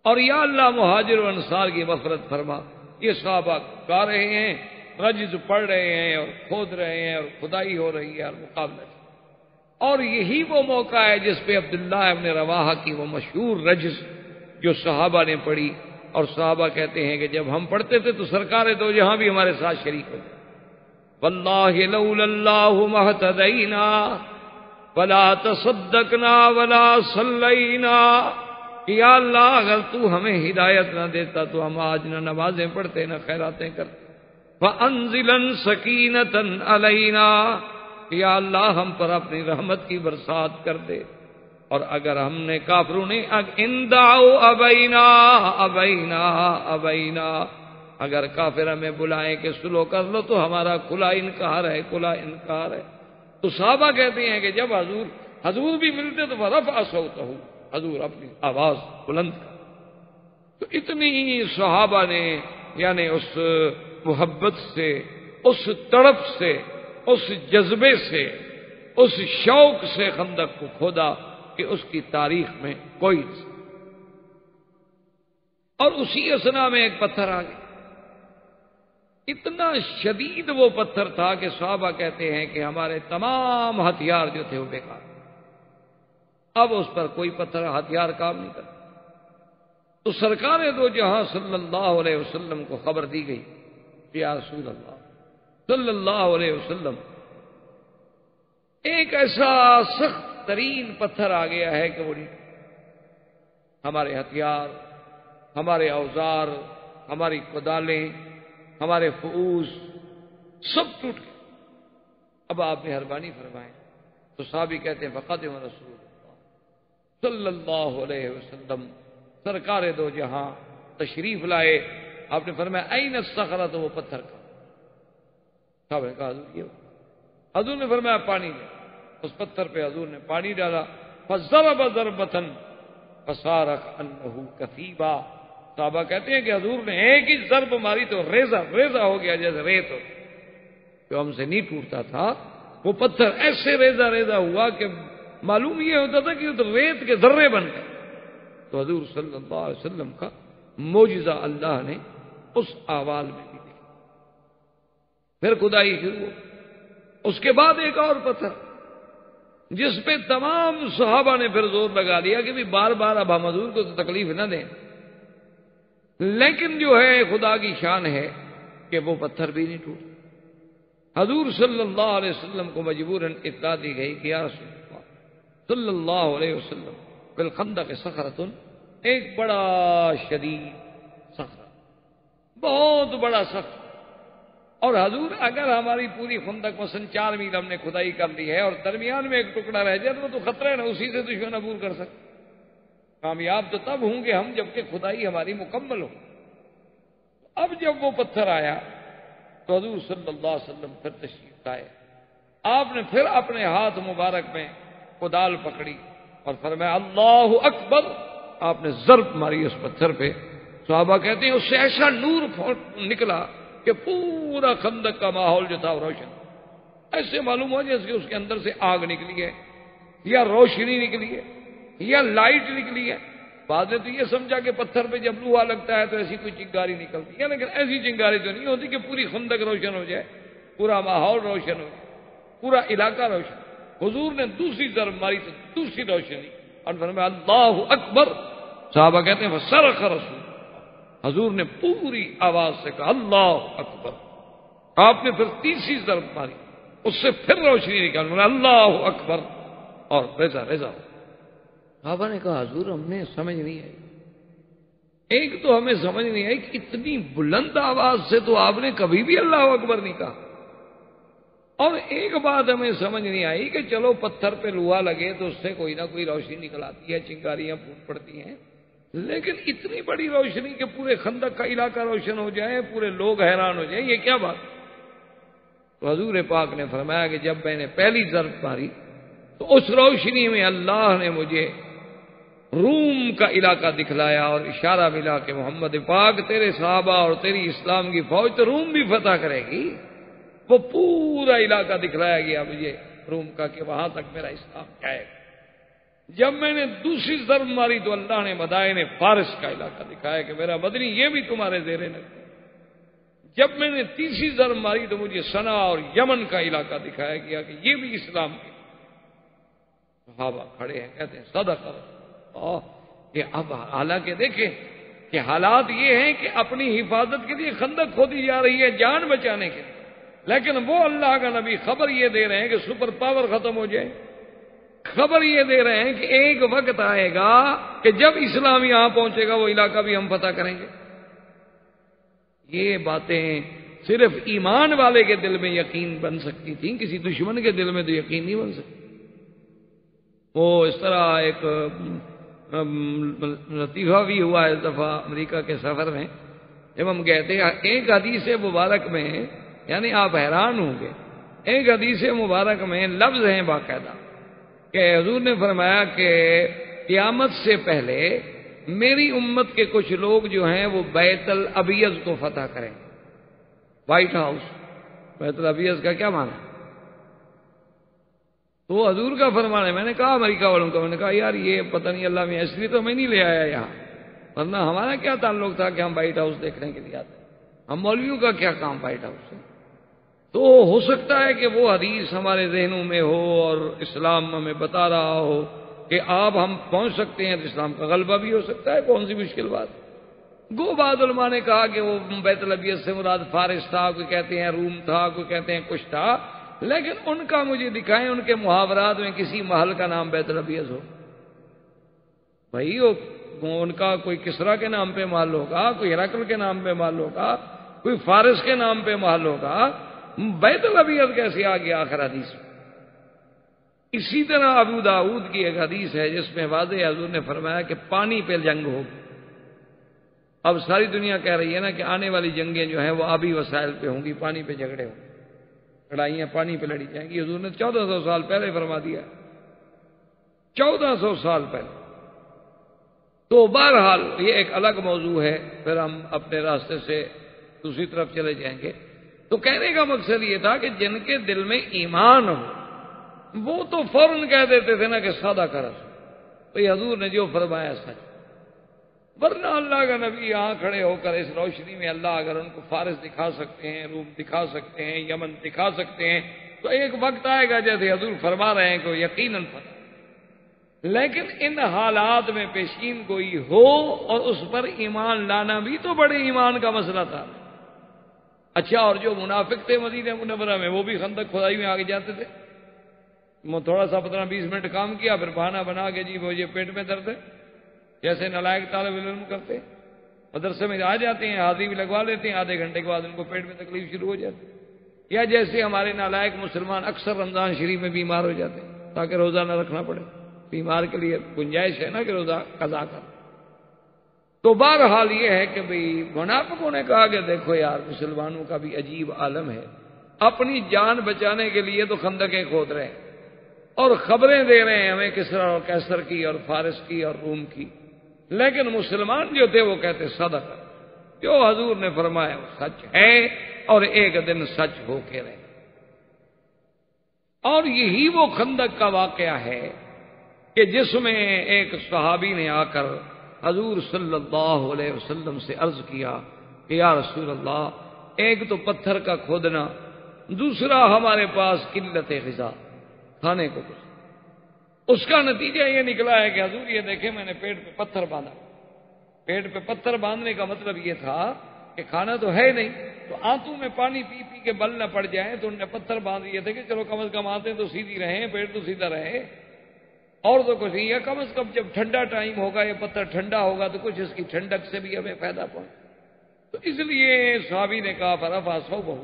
اور یا اللہ مہاجر و انصار کی مغفرت فرما۔ یہ صحابہ گا رہے ہیں رجز پڑھ رہے ہیں اور کھود رہے ہیں اور کھدائی ہو رہی ہے اور مقابلہ. اور یہی وہ موقع ہے جس پہ عبداللہ ابن رواحہ کی وہ مشہور رجز جو صحابہ نے پڑھی، اور صحابہ کہتے ہیں کہ جب ہم پڑھتے تھے تو سرکار دو جہاں بھی ہمارے ساتھ شریک ہو. واللہ لولا اللہ ما اهتدینا ولا تصدقنا ولا صلینا. یا اللہ اگر تو ہمیں ہدایت نہ دیتا تو ہم آج نہ نمازیں پڑھتے نہ خیراتیں کرتے. فانزلا سکینۃ علینا. یا اللہ ہم پر اپنی رحمت کی برسات کر دے. اور اگر ہم نے کافروں نے اندعوا ابینا ابینا ابینا، اگر کافر ہمیں بلائیں کہ سلو کر لو تو ہمارا کھلا انکار ہے، کھلا انکار ہے. تو صحابہ کہتے ہیں کہ جب حضور بھی ملتے تو فرفع صوتہ، حضور اپنی آواز بلند کر. تو اتنی صحابہ نے یعنی اس محبت سے، اس تڑپ سے، اس جذبے سے، اس شوق سے خندق کو کھودا کہ اس کی تاریخ میں کوئی نہیں. اور اسی اثنا میں ایک پتھر آ گیا. اتنا شدید وہ پتھر تھا کہ صحابہ کہتے ہیں کہ ہمارے تمام ہتھیار جو تھے وہ بیکار. اب اس پر کوئی پتھر ہتھیار کام نہیں کرتا. تو سرکار دو جہاں صلی اللہ علیہ وسلم کو خبر دی گئی کہ یا رسول اللہ صلی اللہ علیہ وسلم ایک ایسا سخت ترین پتھر آ گیا ہے کہ وہ ہمارے ہتھیار، ہمارے اوزار، ہماری کدالیں، ہمارے فؤوس سب ٹوٹ گئے. اب آپ مہربانی فرمائیں. تو صحابی کہتے ہیں فقدم رسول اللہ صلی اللہ علیہ وسلم، سرکار دو جہاں تشریف لائے. آپ نے فرمایا این الصخرۃ، تو وہ پتھر کا. صاحب نے کہا حضور یہ. حضور نے فرمایا پانی دے. اس پتھر پہ حضور نے پانی ڈالا. فضرب ضربۃ فصار کأنہ کثیبا. صحابہ کہتے ہیں کہ حضور نے ایک ہی ضرب ماری تو ریزہ ریزہ ہو گیا جیسے ریت ہو. جو ہم سے نہیں ٹوٹتا تھا وہ پتھر ایسے ریزہ ریزہ ہوا کہ معلوم یہ ہوتا تھا کہ تو ریت کے ذرے بن گئے. تو حضور صلی اللہ علیہ وسلم کا معجزہ اللہ نے اس احوال میں بھی دیکھا. پھر کھدائی شروع ہو. اس کے بعد ایک اور پتھر جس پہ تمام صحابہ نے پھر زور لگا دیا کہ بھی بار بار اب ہم حضور کو تو تکلیف نہ دیں. لیکن جو ہے خدا کی شان ہے کہ وہ پتھر بھی نہیں ٹوٹا. حضور صلی اللہ علیہ وسلم کو مجبوراً اطلاع دی گئی کہ یا رسول اللہ صلی اللہ علیہ وسلم بالخندق صخرۃ، ایک بڑا شدید صخرہ، بہت بڑا صخرہ. اور حضور اگر ہماری پوری خندق مثلا 4 میل ہم نے کھدائی کر لی ہے اور درمیان میں ایک ٹکڑا رہ جائے تو خطرہ ہے نا، اسی سے دشمن عبور کر سکتے. کامیاب تو تب ہوں گے ہم جبکہ کھدائی ہماری مکمل ہو. اب جب وہ پتھر آیا تو حضور صلی اللہ علیہ وسلم پھر تشریف لائے. آپ نے پھر اپنے ہاتھ مبارک میں کدال پکڑی اور فرمایا اللہ اکبر. آپ نے ضرب ماری اس پتھر پہ. صحابہ کہتے ہیں اس سے ایسا نور نکلا کہ پورا خندق کا ماحول جو تھا وہ روشن. ایسے معلوم ہو جیسے اس کے اندر سے آگ نکلی ہے یا روشنی نکلی ہے یا لائٹ نکلی ہے. بعد نے تو یہ سمجھا کہ پتھر پہ جب لوہا لگتا ہے تو ایسی کوئی چنگاری نکلتی ہے، لیکن ایسی چنگاری تو نہیں ہوتی کہ پوری خندق روشن ہو جائے، پورا ماحول روشن ہو جائے، پورا علاقہ روشن. حضور نے دوسری ضرب ماری تو دوسری روشنی اور فرمایا اللہ اکبر. صحابہ کہتے ہیں فصرخ رسول، حضور نے پوری آواز سے کہا اللہ اکبر. آپ نے پھر تیسری ضرب ماری، اس سے پھر روشنی نکال اللہ اکبر اور ریزہ ریزہ. صحابہ نے کہا حضور ہم نے سمجھ نہیں آئی. ایک تو ہمیں سمجھ نہیں آئی کہ اتنی بلند آواز سے تو آپ نے کبھی بھی اللہ اکبر نہیں کہا. اور ایک بات ہمیں سمجھ نہیں آئی کہ چلو پتھر پہ لوہا لگے تو اس سے کوئی نہ کوئی روشنی نکل آتی ہے، چنگاریاں پھوٹ پڑتی ہیں، لیکن اتنی بڑی روشنی کہ پورے خندق کا علاقہ روشن ہو جائے، پورے لوگ حیران ہو جائیں، یہ کیا بات. تو حضور پاک نے فرمایا کہ جب میں نے پہلی ضرب ماری تو اس روشنی میں اللہ نے مجھے روم کا علاقہ دکھلایا اور اشارہ ملا کہ محمد پاک تیرے صحابہ اور تیری اسلام کی فوج تو روم بھی فتح کرے گی. وہ پورا علاقہ دکھلایا گیا مجھے روم کا کہ وہاں تک میرا اسلام جائے گا. جب میں نے دوسری ضرب ماری تو اللہ نے مدائن فارس کا علاقہ دکھایا کہ میرا مدنی یہ بھی تمہارے زیر نظر. جب میں نے تیسری ضرب ماری تو مجھے سنا اور یمن کا علاقہ دکھایا گیا کہ یہ بھی اسلام کے صحابہ کھڑے ہیں، کہتے ہیں صدق کہ اب حالانکہ دیکھیں کہ حالات یہ ہیں کہ اپنی حفاظت کے لیے خندق کھودی جا رہی ہے جان بچانے کے لیے، لیکن وہ اللہ کا نبی خبر یہ دے رہے ہیں کہ سپر پاور ختم ہو جائے، خبر یہ دے رہے ہیں کہ ایک وقت آئے گا کہ جب اسلام یہاں پہنچے گا وہ علاقہ بھی ہم فتح کریں گے۔ یہ باتیں صرف ایمان والے کے دل میں یقین بن سکتی تھیں، کسی دشمن کے دل میں تو یقین نہیں بن سکتی۔ وہ اس طرح ایک لطیفہ بھی ہوا اس دفعہ امریکہ کے سفر میں، جب ہم گئے تھے، ایک حدیث مبارک میں یعنی آپ حیران ہوں گے، ایک حدیث مبارک میں لفظ ہیں باقاعدہ کہ حضور نے فرمایا کہ قیامت سے پہلے میری امت کے کچھ لوگ جو ہیں وہ بیت الابیض کو فتح کریں، وائٹ ہاؤس۔ بیت الابیض کا کیا معنی ہے؟ تو حضور کا فرمان ہے۔ میں نے کہا امریکہ والوں کا، میں نے کہا یار یہ پتہ نہیں اللہ میں، اس لیے تو میں نہیں لے آیا یہاں، ورنہ ہمارا کیا تعلق تھا کہ ہم وائٹ ہاؤس دیکھنے کے لیے آتے، ہم مولویوں کا کیا کام وائٹ ہاؤس سے؟ تو ہو سکتا ہے کہ وہ حدیث ہمارے ذہنوں میں ہو اور اسلام ہمیں بتا رہا ہو کہ آپ ہم پہنچ سکتے ہیں، تو اسلام کا غلبہ بھی ہو سکتا ہے، کون سی مشکل بات۔ گو بعض علماء نے کہا کہ وہ بیت الابیض سے مراد فارس تھا، کوئی کہتے ہیں روم تھا، کوئی کہتے ہیں کچھ تھا، لیکن ان کا مجھے دکھائیں ان کے محاورات میں کسی محل کا نام بیت الابیض ہو۔ بھائی ان کا کوئی کسرا کے نام پہ محل ہوگا، کوئی ہرقل کے نام پہ محل ہوگا، کوئی فارس کے نام پہ محل ہوگا، بیت الابیض کیسے آ گیا آخر حدیث میں؟ اسی طرح ابو داؤد کی ایک حدیث ہے جس میں واضح حضور نے فرمایا کہ پانی پہ جنگ ہوگی۔ اب ساری دنیا کہہ رہی ہے نا کہ آنے والی جنگیں جو ہیں وہ آبی وسائل پہ ہوں گی، پانی پہ جھگڑے ہوں گے، لڑائیاں پانی پہ لڑی جائیں گی۔ حضور نے 1400 سال پہلے فرما دیا، 1400 سال پہلے۔ تو بہرحال یہ ایک الگ موضوع ہے، پھر ہم اپنے راستے سے دوسری طرف چلے جائیں گے۔ تو کہنے کا مقصد یہ تھا کہ جن کے دل میں ایمان ہو وہ تو فوراً کہہ دیتے تھے نا کہ سادہ کا رسول، بھئی حضور نے جو فرمایا سچ۔ ورنہ اللہ کا نبی یہاں کھڑے ہو کر اس روشنی میں اللہ اگر ان کو فارس دکھا سکتے ہیں، روم دکھا سکتے ہیں، یمن دکھا سکتے ہیں، تو ایک وقت آئے گا جیسے حضور فرما رہے ہیں کہ یقیناً فتح۔ لیکن ان حالات میں پیشین گوئی ہو اور اس پر ایمان لانا بھی تو بڑے ایمان کا مسئلہ تھا۔ اچھا، اور جو منافق تھے مدینہ منورہ میں وہ بھی خندق کھدائی میں آگے جاتے تھے، تھوڑا سا 15-20 منٹ کام کیا پھر بہانہ بنا کے جی مجھے پیٹ میں درد ہے، جیسے نالائق طالب علم کرتے، مدرسے میں آ جاتے ہیں، حاضری بھی لگوا لیتے ہیں، آدھے گھنٹے کے بعد ان کو پیٹ میں تکلیف شروع ہو جاتی ہے، یا جیسے ہمارے نالائق مسلمان اکثر رمضان شریف میں بیمار ہو جاتے ہیں تاکہ روزہ نہ رکھنا پڑے، بیمار کے لیے گنجائش ہے نا کہ روزہ قضا کر۔ تو بہرحال یہ ہے کہ بھئی منافقوں نے کہا کہ دیکھو یار مسلمانوں کا بھی عجیب عالم ہے، اپنی جان بچانے کے لیے تو خندقیں کھود رہے ہیں اور خبریں دے رہے ہیں ہمیں کسرا اور کیسر کی اور فارس کی اور روم کی، لیکن مسلمان جو تھے وہ کہتے صدق، جو حضور نے فرمایا وہ سچ ہے اور ایک دن سچ ہو کے رہے۔ اور یہی وہ خندق کا واقعہ ہے کہ جس میں ایک صحابی نے آ کر حضور صلی اللہ علیہ وسلم سے عرض کیا کہ یا رسول اللہ، ایک تو پتھر کا کھودنا، دوسرا ہمارے پاس قلت غذا، کھانے کو کچھ۔ اس کا نتیجہ یہ نکلا ہے کہ حضور یہ دیکھیں میں نے پیٹ پہ پتھر باندھا۔ پیٹ پہ پتھر باندھنے کا مطلب یہ تھا کہ کھانا تو ہے نہیں، تو آنتوں میں پانی پی پی کے بل نہ پڑ جائیں، تو انہوں نے پتھر باندھ دیے تھے کہ چلو کم از کم آتے تو سیدھی رہیں، پیٹ تو سیدھا رہے، اور تو کچھ نہیں ہے، کم از کم جب ٹھنڈا ٹائم ہوگا یہ پتھر ٹھنڈا ہوگا تو کچھ اس کی ٹھنڈک سے بھی ہمیں فائدہ پہنچے۔ تو اس لیے صحابی نے کہا فرفع ثوبہ،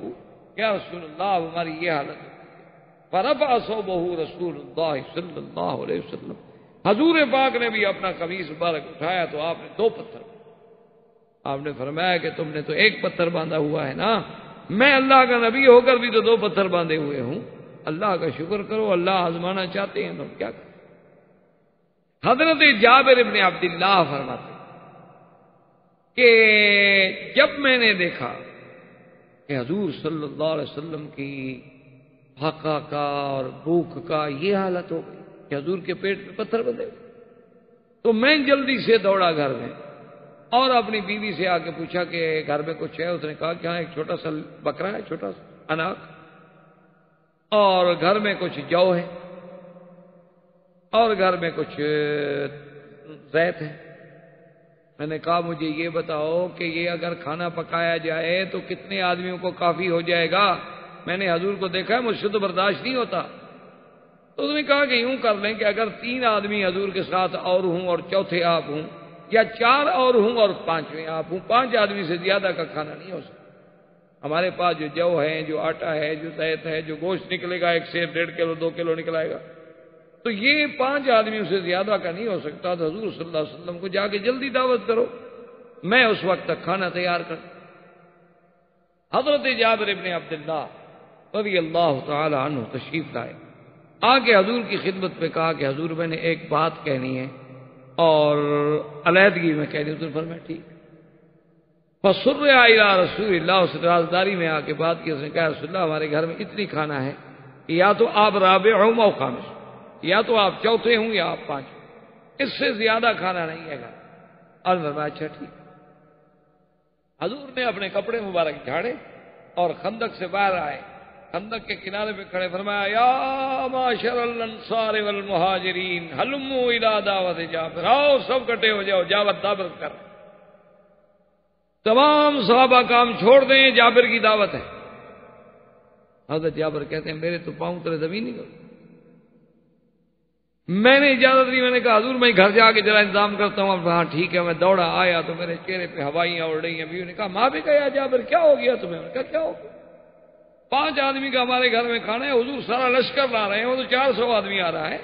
یا رسول اللہ اب ہماری یہ حالت ہے۔ فرفع ثوبہ رسول اللہ صلی اللہ علیہ وسلم، حضور پاک نے بھی اپنا قمیص مبارک اٹھایا تو آپ نے 2 پتھر، آپ نے فرمایا کہ تم نے تو 1 پتھر باندھا ہوا ہے نا، میں اللہ کا نبی ہو کر بھی تو 2 پتھر باندھے ہوئے ہوں، اللہ کا شکر کرو، اللہ آزمانا چاہتے ہیں تو کیا کریں۔ حضرت جابر ابن عبداللہ فرماتے کہ جب میں نے دیکھا کہ حضور صلی اللہ علیہ وسلم کی فاقہ کا اور بھوک کا یہ حالت ہو گئی کہ حضور کے پیٹ پہ پتھر بندھے، تو میں جلدی سے دوڑا گھر میں اور اپنی بیوی سے آ کے پوچھا کہ گھر میں کچھ ہے؟ اس نے کہا کہ ہاں ایک چھوٹا سا بکرا ہے، چھوٹا سا اناک، اور گھر میں کچھ جو ہے، اور گھر میں کچھ زیت ہے۔ میں نے کہا مجھے یہ بتاؤ کہ یہ اگر کھانا پکایا جائے تو کتنے آدمیوں کو کافی ہو جائے گا؟ میں نے حضور کو دیکھا ہے، مجھ سے تو برداشت نہیں ہوتا۔ تو اس نے کہا کہ یوں کر لیں کہ اگر 3 آدمی حضور کے ساتھ اور ہوں اور چوتھے آپ ہوں، یا 4 اور ہوں اور 5ویں آپ ہوں، 5 آدمی سے زیادہ کا کھانا نہیں ہو سکتا۔ ہمارے پاس جو ہے، جو آٹا ہے، جو زیت ہے، جو گوشت نکلے گا 1 سے 1.5 کلو 2 کلو نکلائے گا، تو یہ 5 آدمیوں سے زیادہ کا نہیں ہو سکتا۔ تو حضور صلی اللہ علیہ وسلم کو جا کے جلدی دعوت کرو، میں اس وقت تک کھانا تیار کر۔ حضرت جابر ابن عبداللہ رضی اللہ تعالی عنہ تشریف لائے، آ کے حضور کی خدمت پہ کہا کہ حضور میں نے ایک بات کہنی ہے اور علیحدگی میں کہنی ہے۔ تو فرمایا ٹھیک۔ فسر الی رسول اللہ، اس رازداری میں آ کے بات کی۔ اس نے کہا رسول اللہ ہمارے گھر میں اتنی کھانا ہے کہ یا تو آپ رابع ہوں او خامس، یا تو آپ چوتھے ہوں یا آپ 5، اس سے زیادہ کھانا نہیں ہے گھر۔ اور فرمایا اچھا ٹھیک۔ حضور نے اپنے کپڑے مبارک جھاڑے اور خندق سے باہر آئے، خندق کے کنارے پہ کھڑے فرمایا یا معاشر الانصار والمہاجرین ہلموا الی دعوت جابر، آؤ سب کٹے ہو جاؤ، دعوت کر۔ تمام صحابہ کام چھوڑ دیں، جابر کی دعوت ہے۔ حضرت جابر کہتے ہیں میرے تو پاؤں تلے زمین نہیں گئی، میں نے اجازت دی، میں نے کہا حضور میں گھر جا کے ذرا انتظام کرتا ہوں۔ اب ہاں ٹھیک ہے، میں دوڑا آیا تو میرے چہرے پہ ہوائیاں اڑ رہی ہیں۔ بیوی نے کہا ماں بھی گیا جابر کیا ہو گیا تمہیں؟ میں نے کہا کیا ہو گیا؟ 5 آدمی کا ہمارے گھر میں کھانا ہے، حضور سارا لشکر لا رہے ہیں، وہ تو 400 آدمی آ رہا ہے۔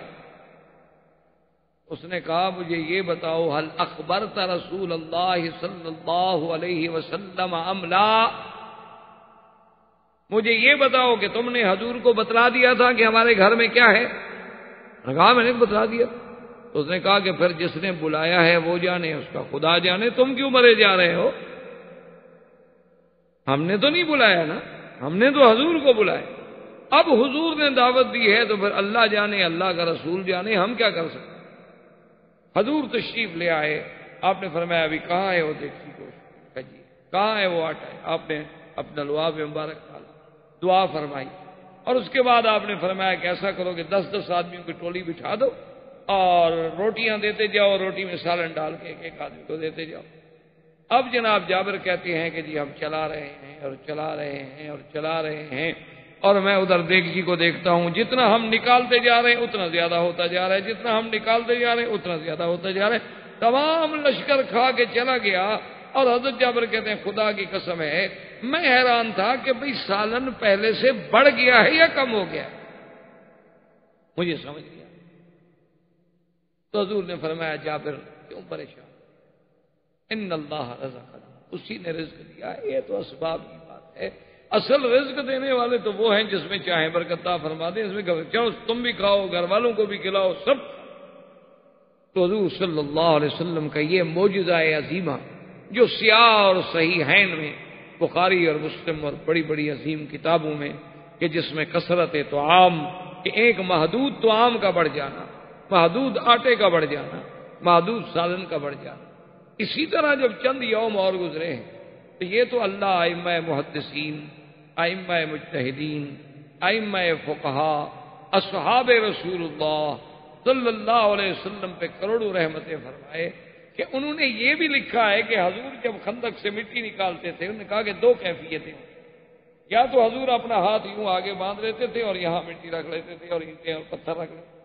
اس نے کہا مجھے یہ بتاؤ هل اخبرت رسول اللہ صلی اللہ علیہ وسلم ام لا، مجھے یہ بتاؤ کہ تم نے حضور کو بتلا دیا تھا کہ ہمارے گھر میں کیا ہے؟ میں نے کہا میں نے بتلا دیا۔ تو اس نے کہا کہ پھر جس نے بلایا ہے وہ جانے، اس کا خدا جانے، تم کیوں مرے جا رہے ہو؟ ہم نے تو نہیں بلایا نا، ہم نے تو حضور کو بلایا۔ اب حضور نے دعوت دی ہے تو پھر اللہ جانے، اللہ کا رسول جانے، ہم کیا کر سکتے؟ حضور تشریف لے آئے، آپ نے فرمایا ابھی کہاں ہے وہ دیکھی کوشش جی، کہاں ہے وہ آٹا ہے؟ آپ نے اپنا لعاب مبارک ڈالا، دعا فرمائی، اور اس کے بعد آپ نے فرمایا کہ ایسا کرو کہ 10-10 آدمیوں کی ٹولی بٹھا دو اور روٹیاں دیتے جاؤ، روٹی میں سالن ڈال کے ایک آدمی کو دیتے جاؤ۔ اب جناب جابر کہتے ہیں کہ جی ہم چلا رہے ہیں اور چلا رہے ہیں اور چلا رہے ہیں، اور میں ادھر دیگچی کو دیکھتا ہوں، جتنا ہم نکالتے جا رہے ہیں اتنا زیادہ ہوتا جا رہا ہے، جتنا ہم نکالتے جا رہے ہیں اتنا زیادہ ہوتا جا رہا ہے، تمام لشکر کھا کے چلا گیا۔ اور حضرت جابر کہتے ہیں خدا کی قسم ہے میں حیران تھا کہ بھئی سالن پہلے سے بڑھ گیا ہے یا کم ہو گیا، مجھے سمجھ گیا۔ تو حضور نے فرمایا جابر کیوں پریشان، ان اللہ رزقنا، اسی نے رزق دیا ہے، یہ تو اسباب کی بات ہے، اصل رزق دینے والے تو وہ ہیں جس میں چاہیں برکت عطا فرما دیں، اس میں چلو تم بھی کھاؤ، گھر والوں کو بھی کھلاؤ، سب۔ تو حضور صلی اللہ علیہ وسلم کا یہ معجزہ عظیمہ جو سیاہ اور صحیحین میں، بخاری اور مسلم اور بڑی بڑی عظیم کتابوں میں، کہ جس میں کثرت طعام، کہ ایک محدود طعام کا بڑھ جانا، محدود آٹے کا بڑھ جانا، محدود سالن کا بڑھ جانا، اسی طرح جب چند یوم اور گزرے ہیں تو یہ تو اللہ ائمہ محدثین، ائمہ مجتہدین، ائمہ فقہا، اصحاب رسول اللہ صلی اللہ علیہ وسلم پہ کروڑوں رحمتیں فرمائے کہ انہوں نے یہ بھی لکھا ہے کہ حضور جب خندق سے مٹی نکالتے تھے انہوں نے کہا کہ 2 کیفیتیں، یا تو حضور اپنا ہاتھ یوں آگے باندھ لیتے تھے اور یہاں مٹی رکھ لیتے تھے اور اینٹیں اور پتھر رکھ لیتے،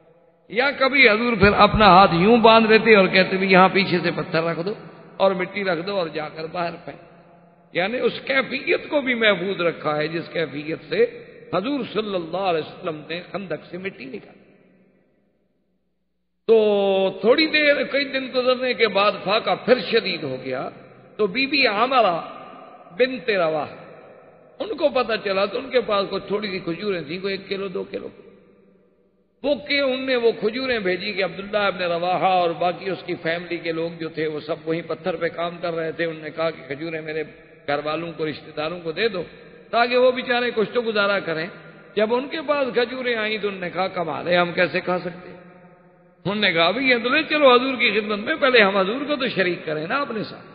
یا کبھی حضور پھر اپنا ہاتھ یوں باندھ لیتے اور کہتے بھی یہاں پیچھے سے پتھر رکھ دو اور مٹی رکھ دو اور جا کر باہر پھینک، یعنی اس کیفیت کو بھی محفوظ رکھا ہے جس کیفیت سے حضور صلی اللہ علیہ وسلم نے خندق سے مٹی نکالی۔ تو تھوڑی دیر، کئی دن گزرنے کے بعد فاقہ پھر شدید ہو گیا، تو بی بی عامرہ بنت رواح ان کو پتہ چلا، تو ان کے پاس کوئی تھوڑی سی کھجوریں تھیں، کوئی 1 کلو 2 کلو، وہ کہ ان نے وہ کھجوریں بھیجی کہ عبداللہ ابن رواحہ اور باقی اس کی فیملی کے لوگ جو تھے وہ سب وہیں پتھر پہ کام کر رہے تھے، انہوں نے کہا کہ کھجوریں میرے گھر والوں کو، رشتہ داروں کو دے دو تاکہ وہ بیچارے کچھ تو گزارا کریں۔ جب ان کے پاس کھجوریں آئیں تو انہوں نے کہا کمال ہے، ہم کیسے کھا سکتے؟ انہوں نے کہا بھی یہ تو لے چلو حضور کی خدمت میں، پہلے ہم حضور کو تو شریک کریں نا اپنے ساتھ۔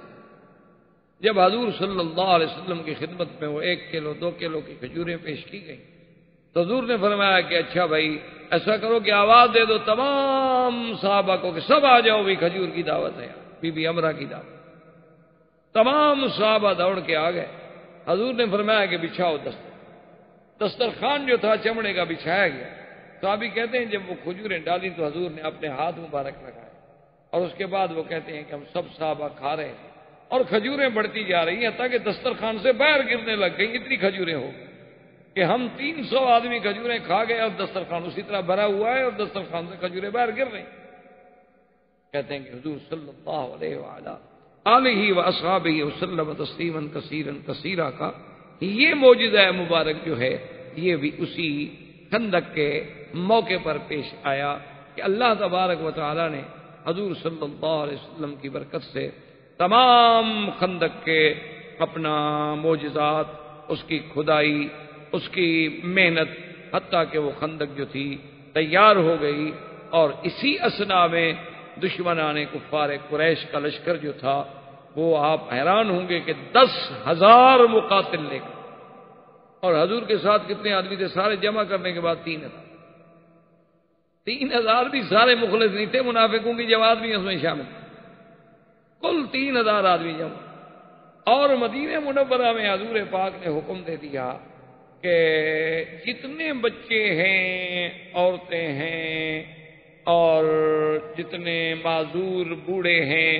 جب حضور صلی اللہ علیہ وسلم کی خدمت میں وہ 1 کلو 2 کلو کی کھجوریں پیش کی گئیں تو حضور نے فرمایا کہ اچھا بھائی ایسا کرو کہ آواز دے دو تمام صحابہ کو کہ سب آ جاؤ بھی کھجور کی دعوت ہے، بی بی امرا کی دعوت۔ تمام صحابہ دوڑ کے آ گئے۔ حضور نے فرمایا کہ بچھاؤ دسترخوان جو تھا چمڑے کا بچھایا گیا۔ صحابی کہتے ہیں جب وہ کھجوریں ڈالی تو حضور نے اپنے ہاتھ مبارک لگائے اور اس کے بعد وہ کہتے ہیں کہ ہم سب صحابہ کھا رہے ہیں اور کھجوریں بڑھتی جا رہی ہیں تاکہ دسترخوان سے باہر گرنے لگ گئی، اتنی کھجوریں ہو گئی کہ ہم 300 آدمی کھجوریں کھا گئے اور دسترخوان اسی طرح بھرا ہوا ہے اور دسترخوان سے کھجوریں باہر گر رہی۔ کہتے ہیں کہ حضور صلی اللہ علیہ وآلہ آلہ واصحابہ وسلم تسلیما کثیرا کثیرا کا یہ معجزہ مبارک جو ہے یہ بھی اسی خندق کے موقع پر پیش آیا کہ اللہ تبارک و تعالی نے حضور صلی اللہ علیہ وسلم کی برکت سے تمام خندق کے اپنا معجزات، اس کی کھدائی، اس کی محنت، حتیٰ کہ وہ خندق جو تھی تیار ہو گئی اور اسی اثنا میں دشمنان کفار قریش کا لشکر جو تھا وہ آپ حیران ہوں گے کہ 10,000 مقاتل لے کر، اور حضور کے ساتھ کتنے آدمی تھے سارے جمع کرنے کے بعد 3,000۔ 3,000 بھی سارے مخلص نہیں تھے، منافقوں کی جماعت بھی اس میں شامل تھی، کل 3,000 آدمی جمع۔ اور مدینہ منورہ میں حضور پاک نے حکم دے دیا کہ جتنے بچے ہیں، عورتیں ہیں اور جتنے معذور بوڑھے ہیں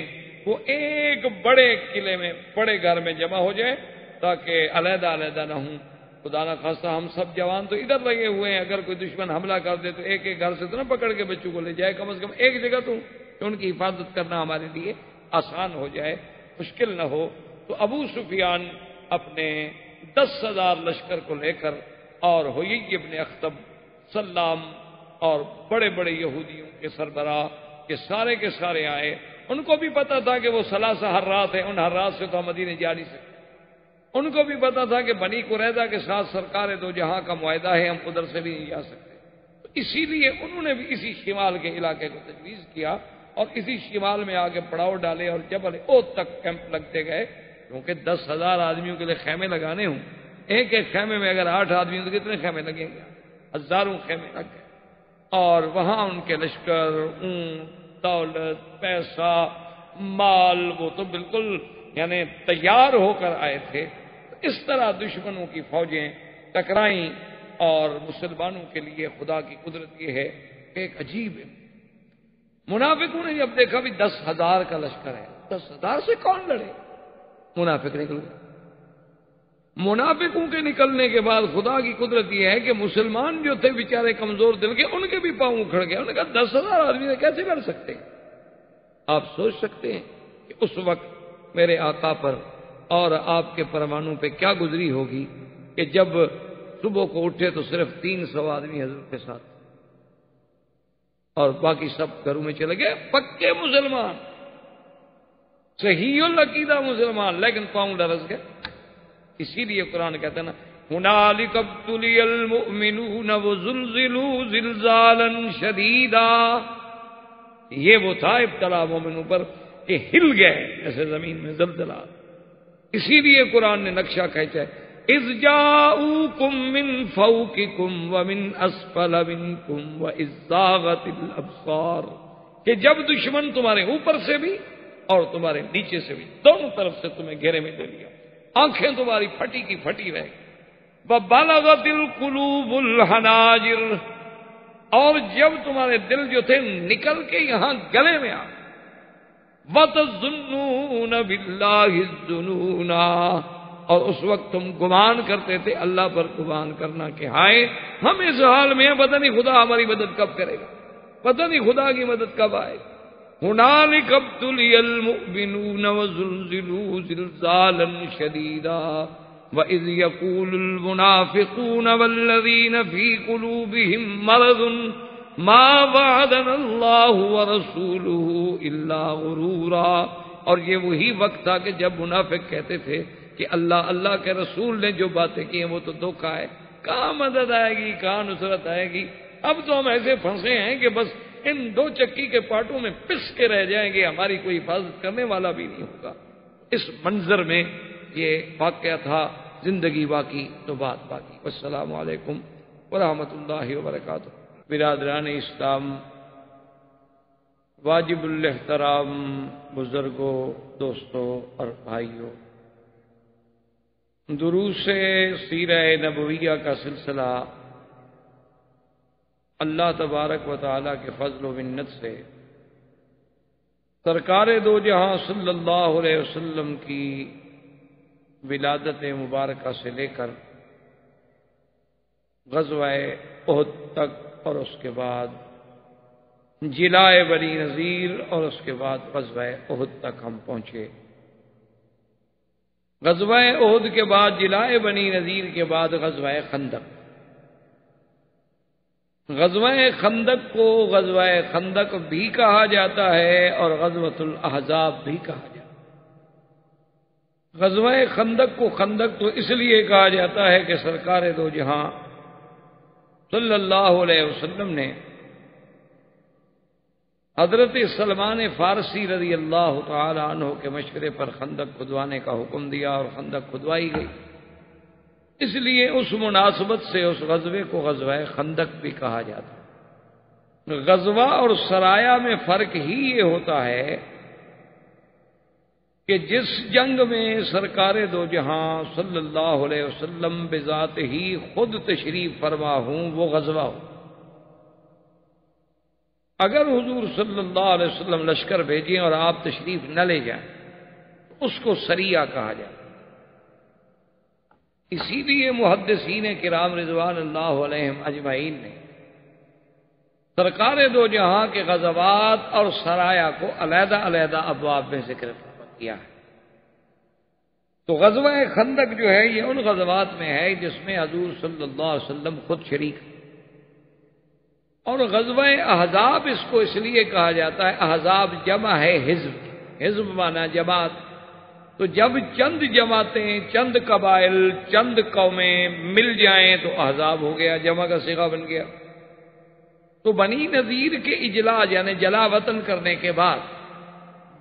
وہ ایک بڑے قلعے میں، بڑے گھر میں جمع ہو جائیں تاکہ علیحدہ علیحدہ نہ ہوں۔ خدا نہ خواستہ ہم سب جوان تو ادھر لگے ہوئے ہیں، اگر کوئی دشمن حملہ کر دے تو ایک ایک گھر سے تو نہ پکڑ کے بچوں کو لے جائے، کم از کم ایک جگہ تو کہ ان کی حفاظت کرنا ہمارے لیے آسان ہو جائے، مشکل نہ ہو۔ تو ابو سفیان اپنے 10,000 لشکر کو لے کر اور ہوئی ابن اخطب، سلام اور بڑے بڑے یہودیوں کے سربراہ کے سارے آئے۔ ان کو بھی پتا تھا کہ وہ ثلاثہ حرات ہیں، ان حرات سے تو ہم مدینے جا نہیں سکتے۔ ان کو بھی پتا تھا کہ بنی قریظہ کے ساتھ سرکار دو جہاں کا معاہدہ ہے، ہم ادھر سے بھی نہیں جا سکتے۔ تو اسی لیے انہوں نے بھی اسی شمال کے علاقے کو تجویز کیا اور اسی شمال میں آگے پڑاؤ ڈالے اور جبل اوت تک کیمپ لگتے گئے، کیونکہ 10,000 آدمیوں کے لیے خیمے لگانے ہوں، ایک ایک خیمے میں اگر 8 آدمی ہوں تو کتنے خیمے لگیں گے؟ ہزاروں خیمے لگ گئے۔ اور وہاں ان کے لشکر، اونٹ، دولت، پیسہ، مال، وہ تو بالکل یعنی تیار ہو کر آئے تھے۔ اس طرح دشمنوں کی فوجیں ٹکرائیں اور مسلمانوں کے لیے خدا کی قدرت یہ ہے کہ ایک عجیب ہے۔ منافقوں نے جب دیکھا بھی 10,000 کا لشکر ہے، 10,000 سے کون لڑے؟ منافق نکل گئے۔ منافقوں کے نکلنے کے بعد خدا کی قدرت یہ ہے کہ مسلمان جو تھے بیچارے کمزور دل کے، ان کے بھی پاؤں اکھڑ گئے۔ انہوں نے کہا 10,000 آدمی سے کیسے لڑ سکتے ہیں؟ آپ سوچ سکتے ہیں کہ اس وقت میرے آقا پر اور آپ کے پروانوں پہ کیا گزری ہوگی کہ جب صبح کو اٹھے تو صرف 300 آدمی حضور کے ساتھ اور باقی سب گھروں میں چلے گئے، پکے مسلمان، صحیح العقیدہ مسلمان، لیکن پاؤں ڈرس گئے۔ اسی لیے قرآن کہتا ہے نا ہنالک ابتلی المؤمنون وزلزلوا زلزالا شدیدا، یہ وہ تھا ابتلا مومنوں پر کہ ہل گئے ایسے زمین میں زلزلہ۔ اسی لیے قرآن نے نقشہ کھینچا ہے اذ جاؤکم من فوقکم ومن اسفل منکم واذ زاغت الابصار، کہ جب دشمن تمہارے اوپر سے بھی اور تمہارے نیچے سے بھی، دونوں طرف سے تمہیں گھیرے میں لے لیا، آنکھیں تمہاری پھٹی کی پھٹی رہ گئی۔ وبلغت القلوب الحناجر، اور جب تمہارے دل جو تھے نکل کے یہاں گلے میں آ، وَتَظُنُّونَ بِاللَّهِ الظُّنُونَا، اور اس وقت تم گمان کرتے تھے اللہ پر گمان کرنا کہ ہائے ہم اس حال میں ہیں، پتہ نہیں خدا ہماری مدد کب کرے گا، پتہ نہیں خدا کی مدد کب آئے گا۔ هُنَالِكَ ابْتُلِيَ الْمُؤْمِنُونَ وَزُلْزِلُوا زِلْزَالًا شَدِيدًا وَإِذْ يَقُولُ الْمُنَافِقُونَ وَالَّذِينَ فِي قُلُوبِهِم مَّرَضٌ مَّا وَعَدَنَا اللَّهُ وَرَسُولُهُ إِلَّا غُرُورًا، اور یہ وہی وقت تھا کہ جب منافق کہتے تھے کہ اللہ کے رسول نے جو باتیں کی ہیں وہ تو دھوکہ ہے، کہاں مدد آئے گی، کہاں نصرت آئے گی، اب تو ہم ایسے پھنسے ہیں کہ بس ان 2 چکی کے پاٹوں میں پس کے رہ جائیں گے، ہماری کوئی حفاظت کرنے والا بھی نہیں ہوگا۔ اس منظر میں یہ واقعہ تھا، زندگی باقی تو بات باقی۔ والسلام علیکم ورحمۃ اللہ وبرکاتہ۔ برادران اسلام، واجب الاحترام بزرگوں، دوستوں اور بھائیوں، دروس سیرہ نبویہ کا سلسلہ اللہ تبارک و تعالیٰ کے فضل و منت سے سرکار دو جہاں صلی اللہ علیہ وسلم کی ولادت مبارکہ سے لے کر غزوہ احد تک اور اس کے بعد جلائے بنی نذیر اور اس کے بعد غزوہ احد تک ہم پہنچے۔ غزوہ احد کے بعد جلائے بنی نذیر کے بعد غزوہ خندق۔ غزوہ خندق کو غزوہ خندق بھی کہا جاتا ہے اور غزوۃ الاحزاب بھی کہا جاتا ہے۔ غزوہ خندق کو خندق تو اس لیے کہا جاتا ہے کہ سرکار دو جہاں صلی اللہ علیہ وسلم نے حضرت سلمان فارسی رضی اللہ تعالی عنہ کے مشورے پر خندق کھدوانے کا حکم دیا اور خندق کھدوائی گئی، اس لیے اس مناسبت سے اس غزوے کو غزوہ خندق بھی کہا جاتا ہے۔ غزوہ اور سرایہ میں فرق ہی یہ ہوتا ہے کہ جس جنگ میں سرکار دو جہاں صلی اللہ علیہ وسلم بذات ہی خود تشریف فرما ہوں وہ غزوہ ہو۔ اگر حضور صلی اللہ علیہ وسلم لشکر بھیجیں اور آپ تشریف نہ لے جائیں تو اس کو سریہ کہا جائے۔ اسی لیے محدثین کرام رضوان اللہ علیہم اجمعین نے سرکار دو جہاں کے غزوات اور سرایہ کو علیحدہ علیحدہ ابواب میں ذکر کیا ہے۔ تو غزوہ خندق جو ہے یہ ان غزوات میں ہے جس میں حضور صلی اللہ علیہ وسلم خود شریک ہے، اور غزوہ احزاب اس کو اس لیے کہا جاتا ہے، احزاب جمع ہے حزب، حزب مانا جماعت، تو جب چند جماعتیں، چند قبائل، چند قومیں مل جائیں تو احزاب ہو گیا، جمع کا صیغہ بن گیا۔ تو بنی نذیر کے اجلاء یعنی جلا وطن کرنے کے بعد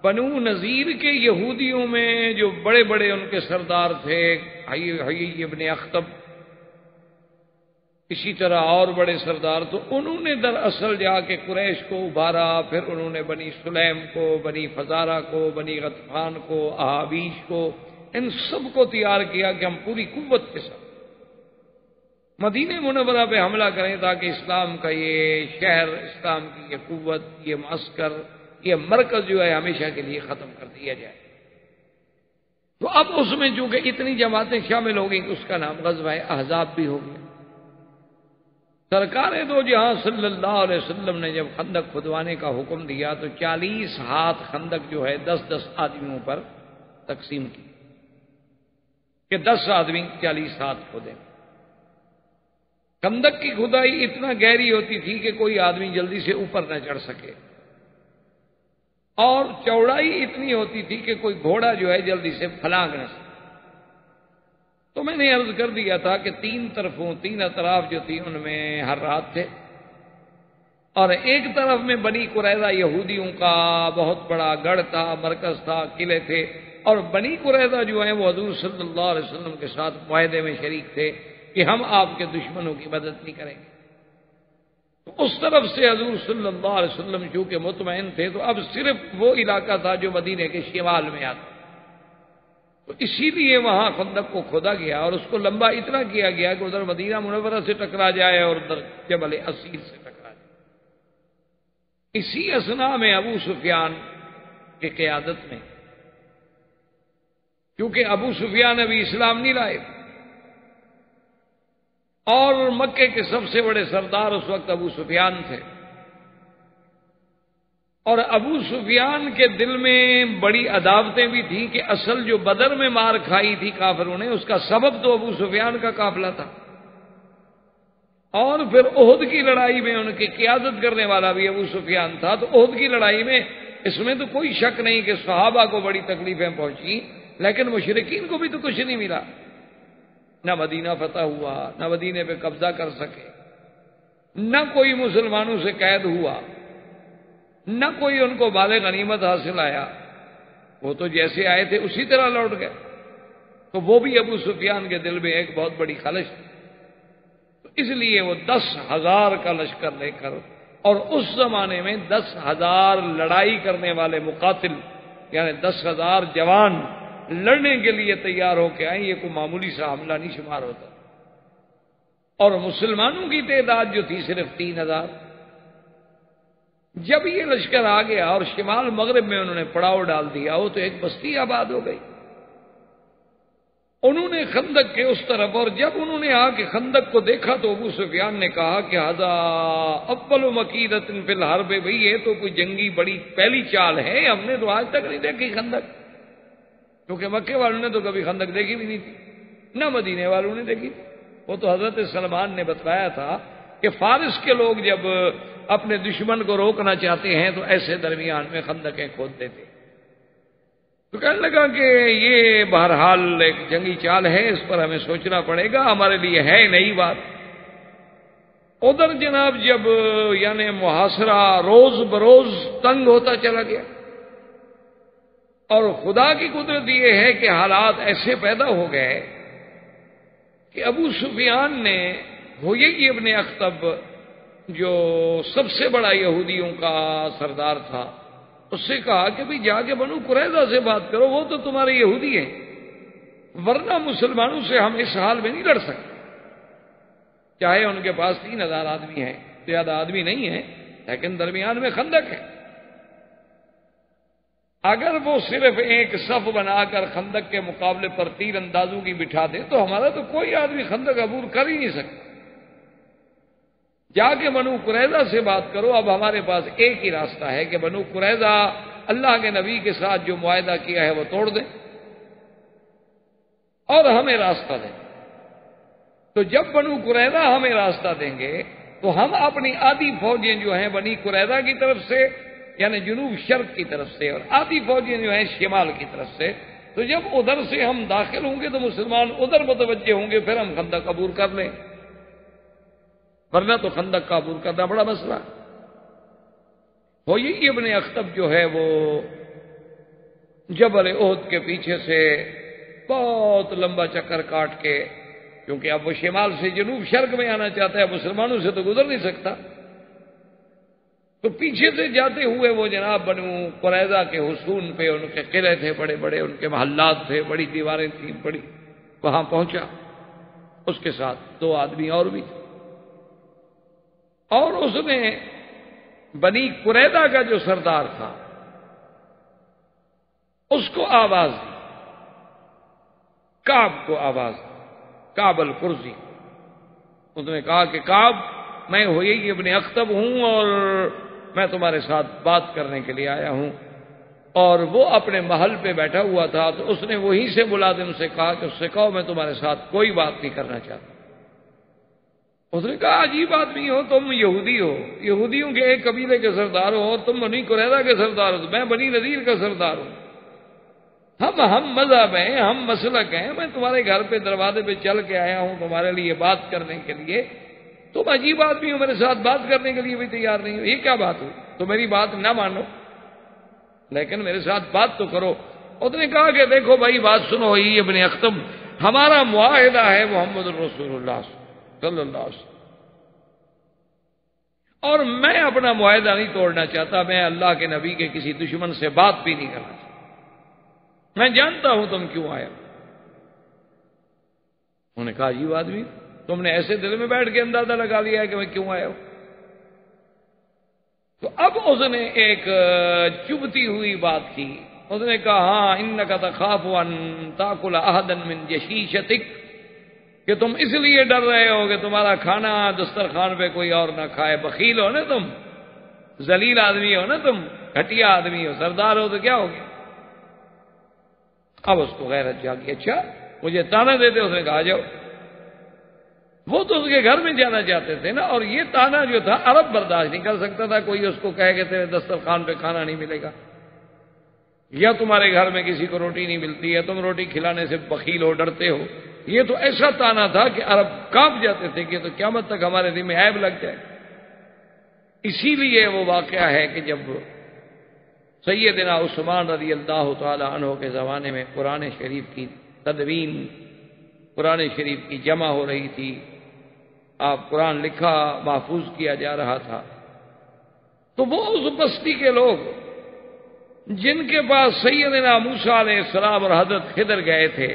بنو نذیر کے یہودیوں میں جو بڑے بڑے ان کے سردار تھے، حیی ابن اخطب، اسی طرح اور بڑے سردار، تو انہوں نے دراصل جا کے قریش کو ابھارا، پھر انہوں نے بنی سلیم کو، بنی فزارہ کو، بنی غطفان کو، احابیش کو، ان سب کو تیار کیا کہ ہم پوری قوت کے ساتھ مدینہ منورہ پہ حملہ کریں تاکہ اسلام کا یہ شہر، اسلام کی یہ قوت، یہ معسکر، یہ مرکز جو ہے ہمیشہ کے لیے ختم کر دیا جائے۔ تو اب اس میں چونکہ اتنی جماعتیں شامل ہو گئیں کہ اس کا نام غزوہ احزاب بھی ہو گیا۔ سرکار دو جہاں صلی اللہ علیہ وسلم نے جب خندق کھدوانے کا حکم دیا تو 40 ہاتھ خندق جو ہے 10-10 آدمیوں پر تقسیم کی کہ 10 آدمی 40 ہاتھ کھودیں۔ خندق کی کھدائی اتنا گہری ہوتی تھی کہ کوئی آدمی جلدی سے اوپر نہ چڑھ سکے، اور چوڑائی اتنی ہوتی تھی کہ کوئی گھوڑا جو ہے جلدی سے پھلانگ نہ سکے۔ تو میں نے عرض کر دیا تھا کہ 3 اطراف جو تھی ان میں حرات تھے، اور ایک طرف میں بنی قریظہ یہودیوں کا بہت بڑا گڑھ تھا، مرکز تھا، قلعے تھے، اور بنی قریظہ جو ہیں وہ حضور صلی اللہ علیہ وسلم کے ساتھ معاہدے میں شریک تھے کہ ہم آپ کے دشمنوں کی مدد نہیں کریں گے۔ تو اس طرف سے حضور صلی اللہ علیہ وسلم چونکہ مطمئن تھے تو اب صرف وہ علاقہ تھا جو مدینے کے شمال میں آتا، تو اسی لیے وہاں خندق کو کھودا گیا اور اس کو لمبا اتنا کیا گیا کہ ادھر مدینہ منورہ سے ٹکرا جائے اور ادھر جبل اسیر سے ٹکرا جائے۔ اسی اثنا میں ابو سفیان کی قیادت میں، کیونکہ ابو سفیان ابھی اسلام نہیں لائے اور مکے کے سب سے بڑے سردار اس وقت ابو سفیان تھے، اور ابو سفیان کے دل میں بڑی عداوتیں بھی تھیں کہ اصل جو بدر میں مار کھائی تھی کافروں نے اس کا سبب تو ابو سفیان کا قافلہ تھا، اور پھر احد کی لڑائی میں ان کی قیادت کرنے والا بھی ابو سفیان تھا۔ تو احد کی لڑائی میں اس میں تو کوئی شک نہیں کہ صحابہ کو بڑی تکلیفیں پہنچی، لیکن مشرکین کو بھی تو کچھ نہیں ملا، نہ مدینہ فتح ہوا، نہ مدینے پہ قبضہ کر سکے، نہ کوئی مسلمانوں سے قید ہوا، نہ کوئی ان کو مال غنیمت حاصل آیا، وہ تو جیسے آئے تھے اسی طرح لوٹ گئے. تو وہ بھی ابو سفیان کے دل میں ایک بہت بڑی خلش تھی. تو اس لیے وہ 10,000 کا لشکر لے کر، اور اس زمانے میں 10,000 لڑائی کرنے والے مقاتل، یعنی 10,000 جوان لڑنے کے لیے تیار ہو کے آئے. یہ کوئی معمولی سا حملہ نہیں شمار ہوتا. اور مسلمانوں کی تعداد جو تھی صرف 3,000. جب یہ لشکر آ گیا اور شمال مغرب میں انہوں نے پڑاؤ ڈال دیا، وہ تو ایک بستی آباد ہو گئی. انہوں نے خندق کے اس طرف، اور جب انہوں نے آ کے خندق کو دیکھا تو ابو سفیان نے کہا کہ ھذا اول مکیدۃ فی الحرب، بھئی یہ تو کوئی جنگی بڑی پہلی چال ہے، ہم نے تو آج تک نہیں دیکھی خندق. کیونکہ مکے والوں نے تو کبھی خندق دیکھی بھی نہیں تھی، نہ مدینے والوں نے دیکھی تھی. وہ تو حضرت سلمان نے بتلایا تھا کہ فارس کے لوگ جب اپنے دشمن کو روکنا چاہتے ہیں تو ایسے درمیان میں خندقیں کھودتے تھے. تو کہنے لگا کہ یہ بہرحال ایک جنگی چال ہے، اس پر ہمیں سوچنا پڑے گا، ہمارے لیے ہے نئی بات. ادھر جناب جب یعنی محاصرہ روز بروز تنگ ہوتا چلا گیا، اور خدا کی قدرت یہ ہے کہ حالات ایسے پیدا ہو گئے کہ ابو سفیان نے ہویی ابن اخطب، جو سب سے بڑا یہودیوں کا سردار تھا، اس سے کہا کہ بھئی جا کے بنو قریظہ سے بات کرو، وہ تو تمہارے یہودی ہیں، ورنہ مسلمانوں سے ہم اس حال میں نہیں لڑ سکتے. چاہے ان کے پاس 3,000 آدمی ہیں، زیادہ آدمی نہیں ہیں، لیکن درمیان میں خندق ہے. اگر وہ صرف ایک صف بنا کر خندق کے مقابلے پر تیر اندازوں کی بٹھا دے تو ہمارا تو کوئی آدمی خندق عبور کر ہی نہیں سکتا. جا کے بنو قریظہ سے بات کرو. اب ہمارے پاس ایک ہی راستہ ہے کہ بنو قریظہ اللہ کے نبی کے ساتھ جو معاہدہ کیا ہے وہ توڑ دیں اور ہمیں راستہ دیں. تو جب بنو قریظہ ہمیں راستہ دیں گے تو ہم اپنی آدھی فوجیں جو ہیں بنی قریظہ کی طرف سے، یعنی جنوب شرق کی طرف سے، اور آدھی فوجیں جو ہیں شمال کی طرف سے، تو جب ادھر سے ہم داخل ہوں گے تو مسلمان ادھر متوجہ ہوں گے، پھر ہم خندق عبور کر لیں. ورنہ تو خندق کا عبور کرنا بڑا مسئلہ. وہ یہ ابن اخطب جو ہے وہ جبل احد کے پیچھے سے بہت لمبا چکر کاٹ کے، کیونکہ اب وہ شمال سے جنوب شرق میں آنا چاہتا ہے، مسلمانوں سے تو گزر نہیں سکتا، تو پیچھے سے جاتے ہوئے وہ جناب بنو قریظہ کے حصون پہ، ان کے قلعے تھے بڑے بڑے، ان کے محلات تھے، بڑی دیواریں تھیں بڑی، وہاں پہنچا. اس کے ساتھ 2 آدمی اور بھی تھے، اور اس نے بنی قریظہ کا جو سردار تھا اس کو آواز دی، کعب کو آواز دی، کعب القرظی. اس نے کہا کہ کعب، میں ہویی ابن اخطب ہوں اور میں تمہارے ساتھ بات کرنے کے لیے آیا ہوں. اور وہ اپنے محل پہ بیٹھا ہوا تھا، تو اس نے وہیں سے ملازم سے کہا کہ اس سے کہو میں تمہارے ساتھ کوئی بات نہیں کرنا چاہتا. اس نے کہا عجیب آدمی ہو، تم یہودی ہو، یہودیوں کے ایک قبیلے کے سردار ہو، اور تم بنی قریظہ کے سردار ہو، میں بنی نذیر کا سردار ہوں. ہم مذہب ہیں، ہم مسلک ہیں، میں تمہارے گھر پہ دروازے پہ چل کے آیا ہوں تمہارے لیے بات کرنے کے لیے، تم عجیب آدمی ہو، میرے ساتھ بات کرنے کے لیے بھی تیار نہیں ہو، یہ کیا بات ہوئی؟ تو میری بات نہ مانو لیکن میرے ساتھ بات تو کرو. اس نے کہا کہ دیکھو بھائی بات سنو، یہ ابن اخطب، ہمارا معاہدہ ہے محمد الرسول اللہ صلی اللہ علیہ وسلم، اور میں اپنا معاہدہ نہیں توڑنا چاہتا، میں اللہ کے نبی کے کسی دشمن سے بات بھی نہیں کرنا چاہتا، میں جانتا ہوں تم کیوں آئے. انہوں نے کہا عجیب آدمی، تم نے ایسے دل میں بیٹھ کے اندازہ لگا لیا ہے کہ میں کیوں آیا ہوں. تو اب اس نے ایک چبھتی ہوئی بات کی. اس نے کہا ہاں انک تخاف ان تاکل احدا من جشیشتک، کہ تم اس لیے ڈر رہے ہو کہ تمہارا کھانا دسترخوان پہ کوئی اور نہ کھائے. بخیل ہو نا تم، ذلیل آدمی ہو نا تم، گھٹیا آدمی ہو، سردار ہو تو کیا ہو گیا. اب اس کو غیرت جاگی، اچھا مجھے تانا دیتے. اس نے کہا جاؤ. وہ تو اس کے گھر میں جانا چاہتے تھے نا، اور یہ تانا جو تھا عرب برداشت نہیں کر سکتا تھا. کوئی اس کو کہے کہ تیرے دسترخوان پہ کھانا نہیں ملے گا، یا تمہارے گھر میں کسی کو روٹی نہیں ملتی ہے، تم روٹی کھلانے سے بخیل ہو، ڈرتے ہو. یہ تو ایسا تانا تھا کہ عرب کانپ جاتے تھے کہ تو قیامت تک ہمارے دل میں عیب لگ جائے. اسی لیے وہ واقعہ ہے کہ جب سیدنا عثمان رضی اللہ تعالی عنہ کے زمانے میں قرآن شریف کی تدوین، قرآن شریف کی جمع ہو رہی تھی، آپ قرآن لکھا محفوظ کیا جا رہا تھا، تو وہ اس بستی کے لوگ جن کے پاس سیدنا موسیٰ علیہ السلام اور حضرت خضر گئے تھے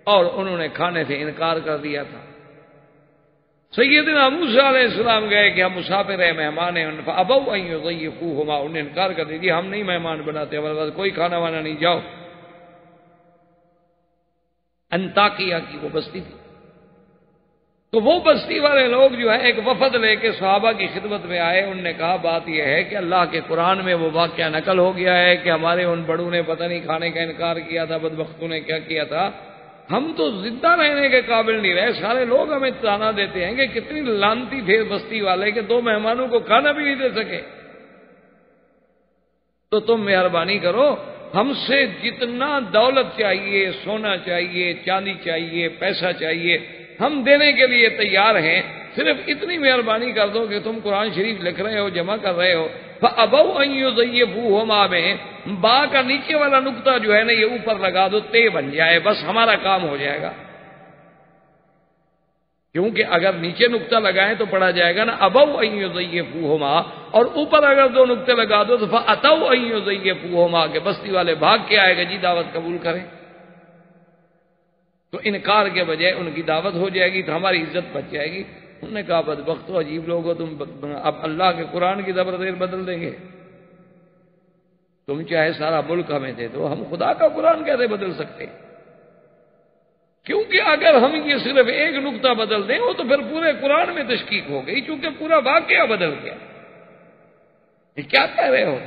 اور انہوں نے کھانے سے انکار کر دیا تھا، سیدنا موسیٰ علیہ السلام گئے کہ ہم مسافر ہیں، مہمان ہیں، فابوا ان یضیفوہما، انہوں نے انکار کر دیا ہم نہیں مہمان بناتے، ہمارے کوئی کھانا وانا نہیں، جاؤ۔ انطاکیہ کی وہ بستی تھی، تو وہ بستی والے لوگ جو ہے ایک وفد لے کے صحابہ کی خدمت میں آئے، انہوں نے کہا بات یہ ہے کہ اللہ کے قرآن میں وہ واقعہ نقل ہو گیا ہے کہ ہمارے ان بڑوں نے پتہ نہیں کھانے کا انکار کیا تھا، بدبختوں نے کیا کیا تھا، ہم تو زندہ رہنے کے قابل نہیں رہے، سارے لوگ ہمیں تانا دیتے ہیں کہ کتنی لانتی تھے بستی والے کہ 2 مہمانوں کو کھانا بھی نہیں دے سکے، تو تم مہربانی کرو، ہم سے جتنا دولت چاہیے، سونا چاہیے، چاندی چاہیے، پیسہ چاہیے، ہم دینے کے لیے تیار ہیں، صرف اتنی مہربانی کر دو کہ تم قرآن شریف لکھ رہے ہو، جمع کر رہے ہو۔ فَأَبَوْا أَن يُضَيِّفُوهُمَا میں با کا نیچے والا نقطہ جو ہے نا یہ اوپر لگا دو، تے بن جائے، بس ہمارا کام ہو جائے گا، کیونکہ اگر نیچے نقطہ لگائیں تو پڑھا جائے گا نا أَبَوْا أَن يُضَيِّفُوهُمَا، اور اوپر اگر 2 نقطے لگا دو تو فَأَتَوْا أَن يُضَيِّفُوهُمَا کہ بستی والے بھاگ کے آئے گا جی دعوت قبول کریں، تو انکار کے بجائے ان کی دعوت ہو جائے گی تو ہماری عزت بچ جائے گی۔ انہوں نے کہا بدبختو، عجیب لوگ ہو تم، اب اللہ کے قرآن کی زبر زیر بدل دیں گے، تم چاہے سارا ملک ہمیں دے دو، ہم خدا کا قرآن کیسے بدل سکتے؟ کیونکہ اگر ہم یہ صرف ایک نقطہ بدل دیں وہ تو پھر پورے قرآن میں تشکیک ہو گئی، چونکہ پورا واقعہ بدل گیا۔ یہ کیا کہہ رہے ہو؟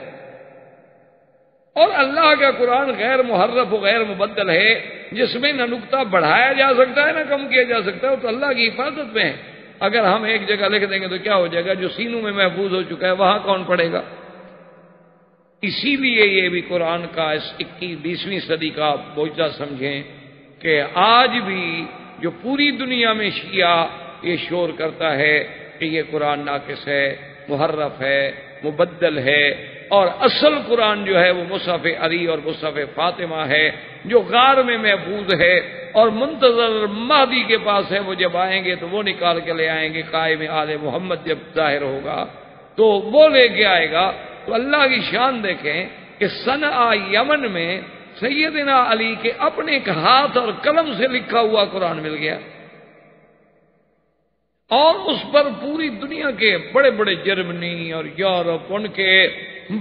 اور اللہ کا قرآن غیر محرف و غیر مبدل ہے، جس میں نہ نقطہ بڑھایا جا سکتا ہے نہ کم کیا جا سکتا ہے، وہ تو اللہ کی حفاظت میں ہے۔ اگر ہم ایک جگہ لکھ دیں گے تو کیا ہو جائے گا؟ جو سینوں میں محفوظ ہو چکا ہے وہاں کون پڑھے گا؟ اسی لیے یہ بھی قرآن کا اس 21ویں صدی کا معجزہ سمجھیں کہ آج بھی جو پوری دنیا میں شیعہ یہ شور کرتا ہے کہ یہ قرآن ناقص ہے، محرف ہے، مبدل ہے، اور اصل قرآن جو ہے وہ مصحف علی اور مصحف فاطمہ ہے جو غار میں محفوظ ہے، اور منتظر مہدی کے پاس ہے، وہ جب آئیں گے تو وہ نکال کے لے آئیں گے، قائم آل محمد جب ظاہر ہوگا تو وہ لے کے آئے گا۔ تو اللہ کی شان دیکھیں کہ صنعا یمن میں سیدنا علی کے اپنے ایک ہاتھ اور قلم سے لکھا ہوا قرآن مل گیا، اور اس پر پوری دنیا کے بڑے بڑے جرمنی اور یورپ ان کے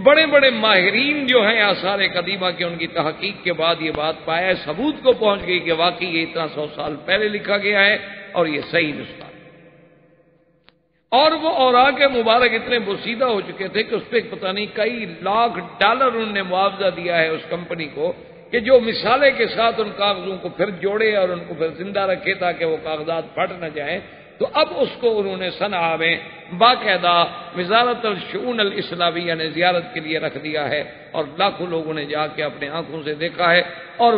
بڑے بڑے ماہرین جو ہیں آثار قدیمہ کے، ان کی تحقیق کے بعد یہ بات پایا، ثبوت کو پہنچ گئی کہ واقعی یہ اتنا 100 سال پہلے لکھا گیا ہے اور یہ صحیح نسخہ۔ اور وہ اوراق مبارک اتنے بوسیدہ ہو چکے تھے کہ اس پہ پتہ نہیں کئی لاکھ ڈالر انہوں نے معاوضہ دیا ہے اس کمپنی کو کہ جو مثالے کے ساتھ ان کاغذوں کو پھر جوڑے اور ان کو پھر زندہ رکھے تاکہ وہ کاغذات پھٹ نہ جائیں۔ تو اب اس کو انہوں نے صنعا میں باقاعدہ وزارت الشؤون الاسلامیہ نے زیارت کے لیے رکھ دیا ہے، اور لاکھوں لوگوں نے جا کے اپنے آنکھوں سے دیکھا ہے، اور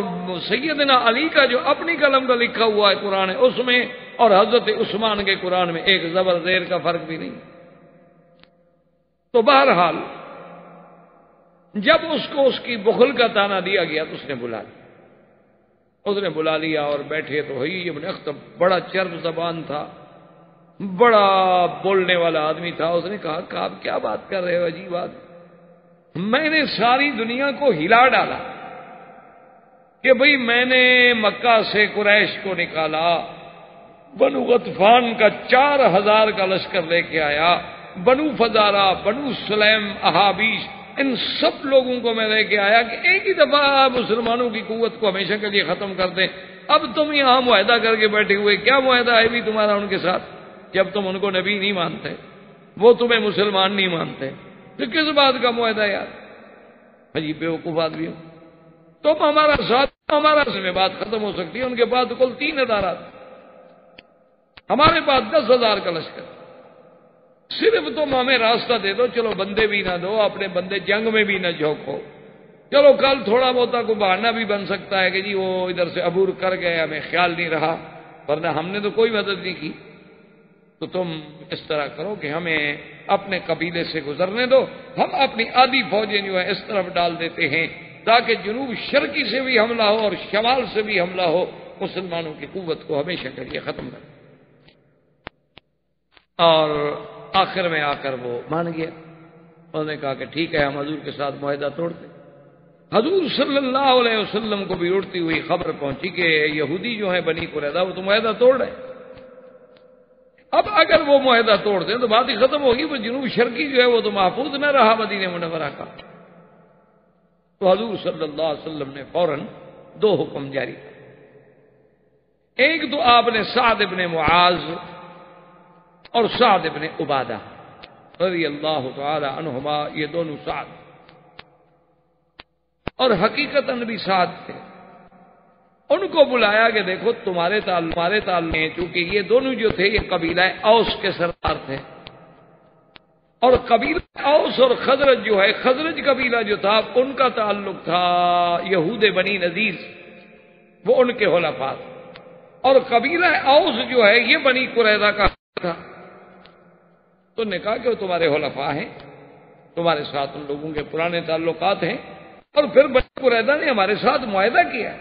سیدنا علی کا جو اپنی قلم کا لکھا ہوا ہے قرآن ہے اس میں، اور حضرت عثمان کے قرآن میں ایک زبر زیر کا فرق بھی نہیں۔ تو بہرحال جب اس کو اس کی بخل کا تانا دیا گیا تو اس نے بلا لیا اور بیٹھے تو حیی ابن اخطب بڑا چرب زبان تھا، بڑا بولنے والا آدمی تھا۔ اس نے کہا کہ آپ کیا بات کر رہے ہو، عجیب بات، میں نے ساری دنیا کو ہلا ڈالا کہ بھئی میں نے مکہ سے قریش کو نکالا، بنو غطفان کا 4000 کا لشکر لے کے آیا، بنو فزارہ، بنو سلیم، احابیش، ان سب لوگوں کو میں لے کے آیا کہ ایک ہی دفعہ مسلمانوں کی قوت کو ہمیشہ کے لیے ختم کر دیں۔ اب تم یہاں معاہدہ کر کے بیٹھے ہوئے، کیا معاہدہ ہے بھی تمہارا ان کے ساتھ؟ جب تم ان کو نبی نہیں مانتے، وہ تمہیں مسلمان نہیں مانتے، تو کس بات کا معاہدہ یار؟ عجیب بیوقوف آدمی ہو تم، ہمارا ساتھ، ہمارا اس میں بات ختم ہو سکتی ہے، ان کے پاس کل 3000 ہمارے پاس 10,000 کا لشکر، صرف تم ہمیں راستہ دے دو، چلو بندے بھی نہ دو، اپنے بندے جنگ میں بھی نہ جھونکو، چلو کل تھوڑا بہت کو بہانہ بھی بن سکتا ہے کہ جی وہ ادھر سے عبور کر گئے، ہمیں خیال نہیں رہا، ورنہ ہم نے تو کوئی مدد نہیں کی۔ تو تم اس طرح کرو کہ ہمیں اپنے قبیلے سے گزرنے دو، ہم اپنی آدھی فوجیں جو ہے اس طرف ڈال دیتے ہیں تاکہ جنوب شرقی سے بھی حملہ ہو اور شمال سے بھی حملہ ہو، مسلمانوں کی قوت کو ہمیشہ کے لیے ختم کر۔ اور آخر میں آ کر وہ مان گیا، انہوں نے کہا کہ ٹھیک ہے ہم حضور کے ساتھ معاہدہ توڑتے۔ حضور صلی اللہ علیہ وسلم کو بھی اڑتی ہوئی خبر پہنچی کہ یہودی جو ہیں بنی قریظہ وہ تو معاہدہ توڑ رہے ہیں۔ اب اگر وہ معاہدہ توڑ دیں تو بات ہی ختم ہوگی، وہ جنوب شرقی جو ہے وہ تو محفوظ نہ رہا مدینہ منورہ کا۔ تو حضور صلی اللہ علیہ وسلم نے فوراً دو حکم جاری کر، ایک تو آپ نے سعد ابن معاذ اور سعد ابن عبادہ رضی اللہ تعالی عنہما، یہ دونوں سعد اور حقیقتاً بھی سعد تھے، ان کو بلایا کہ دیکھو تمہارے تعلق ہیں، چونکہ یہ دونوں جو تھے یہ قبیلہ اوس کے سردار تھے، اور قبیلہ اوس اور خزرج جو ہے، خزرج قبیلہ جو تھا ان کا تعلق تھا یہود بنی نذیر، وہ ان کے حلفاء، اور قبیلہ اوس جو ہے یہ بنی قریظہ کا تھا۔ تو نے کہا کہ وہ تمہارے حلفاء ہیں، تمہارے ساتھ ان لوگوں کے پرانے تعلقات ہیں، اور پھر بنی قریظہ نے ہمارے ساتھ معاہدہ کیا،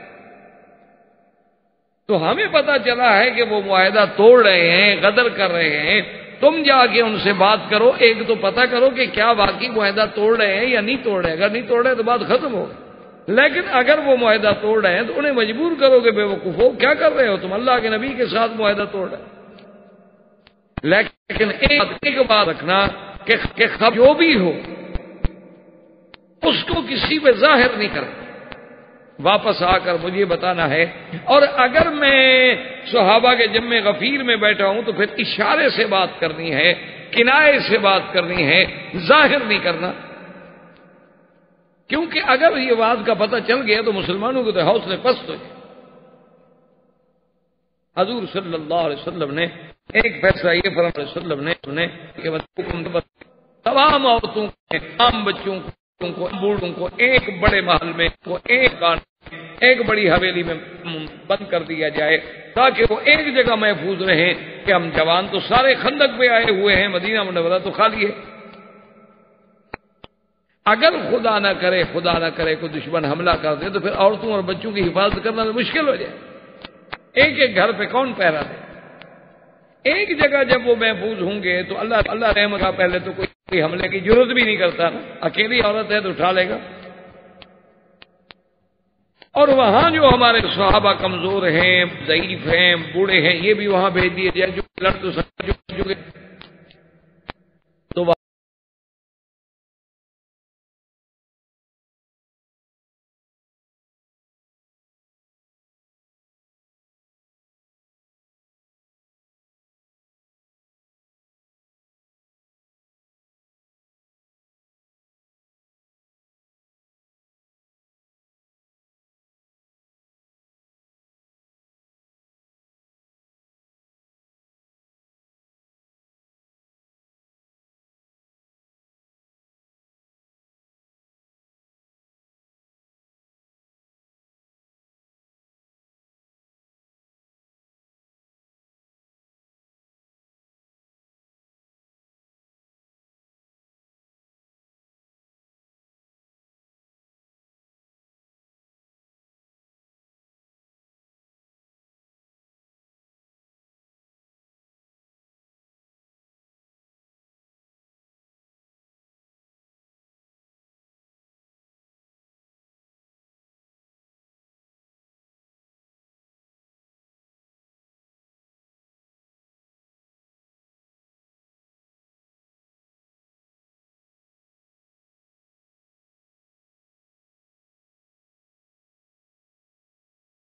تو ہمیں پتا چلا ہے کہ وہ معاہدہ توڑ رہے ہیں، غدر کر رہے ہیں، تم جا کے ان سے بات کرو، ایک تو پتا کرو کہ کیا واقعی معاہدہ توڑ رہے ہیں یا نہیں توڑ رہے، اگر نہیں توڑ رہے تو بات ختم ہو، لیکن اگر وہ معاہدہ توڑ رہے ہیں تو انہیں مجبور کرو کہ بے وقوفو کیا کر رہے ہو تم، اللہ کے نبی کے ساتھ معاہدہ توڑ رہے ہیں۔ لیکن ایک بات رکھنا کہ خبر جو بھی ہو اس کو کسی پہ ظاہر نہیں کرنا، واپس آ کر مجھے بتانا ہے، اور اگر میں صحابہ کے جمع غفیر میں بیٹھا ہوں تو پھر اشارے سے بات کرنی ہے، کنائے سے بات کرنی ہے، ظاہر نہیں کرنا، کیونکہ اگر یہ بات کا پتہ چل گیا تو مسلمانوں کو تو حوصلے پست ہو جائے۔ حضور صلی اللہ علیہ وسلم نے ایک فیصلہ یہ فرمایا، وسلم نے کہ تمام عورتوں کو، تمام بچوں کو، بوڑھوں کو ایک بڑے محل میں، وہ ایک بڑی حویلی میں بند کر دیا جائے تاکہ وہ ایک جگہ محفوظ رہیں کہ ہم جوان تو سارے خندق پہ آئے ہوئے ہیں، مدینہ منورہ تو خالی ہے، اگر خدا نہ کرے کوئی دشمن حملہ کر دے تو پھر عورتوں اور بچوں کی حفاظت کرنا تو مشکل ہو جائے، ایک ایک گھر پہ کون پہرا دے، ایک جگہ جب وہ محفوظ ہوں گے تو اللہ رحمت کا پہلے تو کوئی حملے کی ضرورت بھی نہیں کرتا نا، اکیلی عورت ہے تو اٹھا لے گا، اور وہاں جو ہمارے صحابہ کمزور ہیں، ضعیف ہیں، بوڑھے ہیں، یہ بھی وہاں بھیج دیے جائے، جو لڑ تو سکتے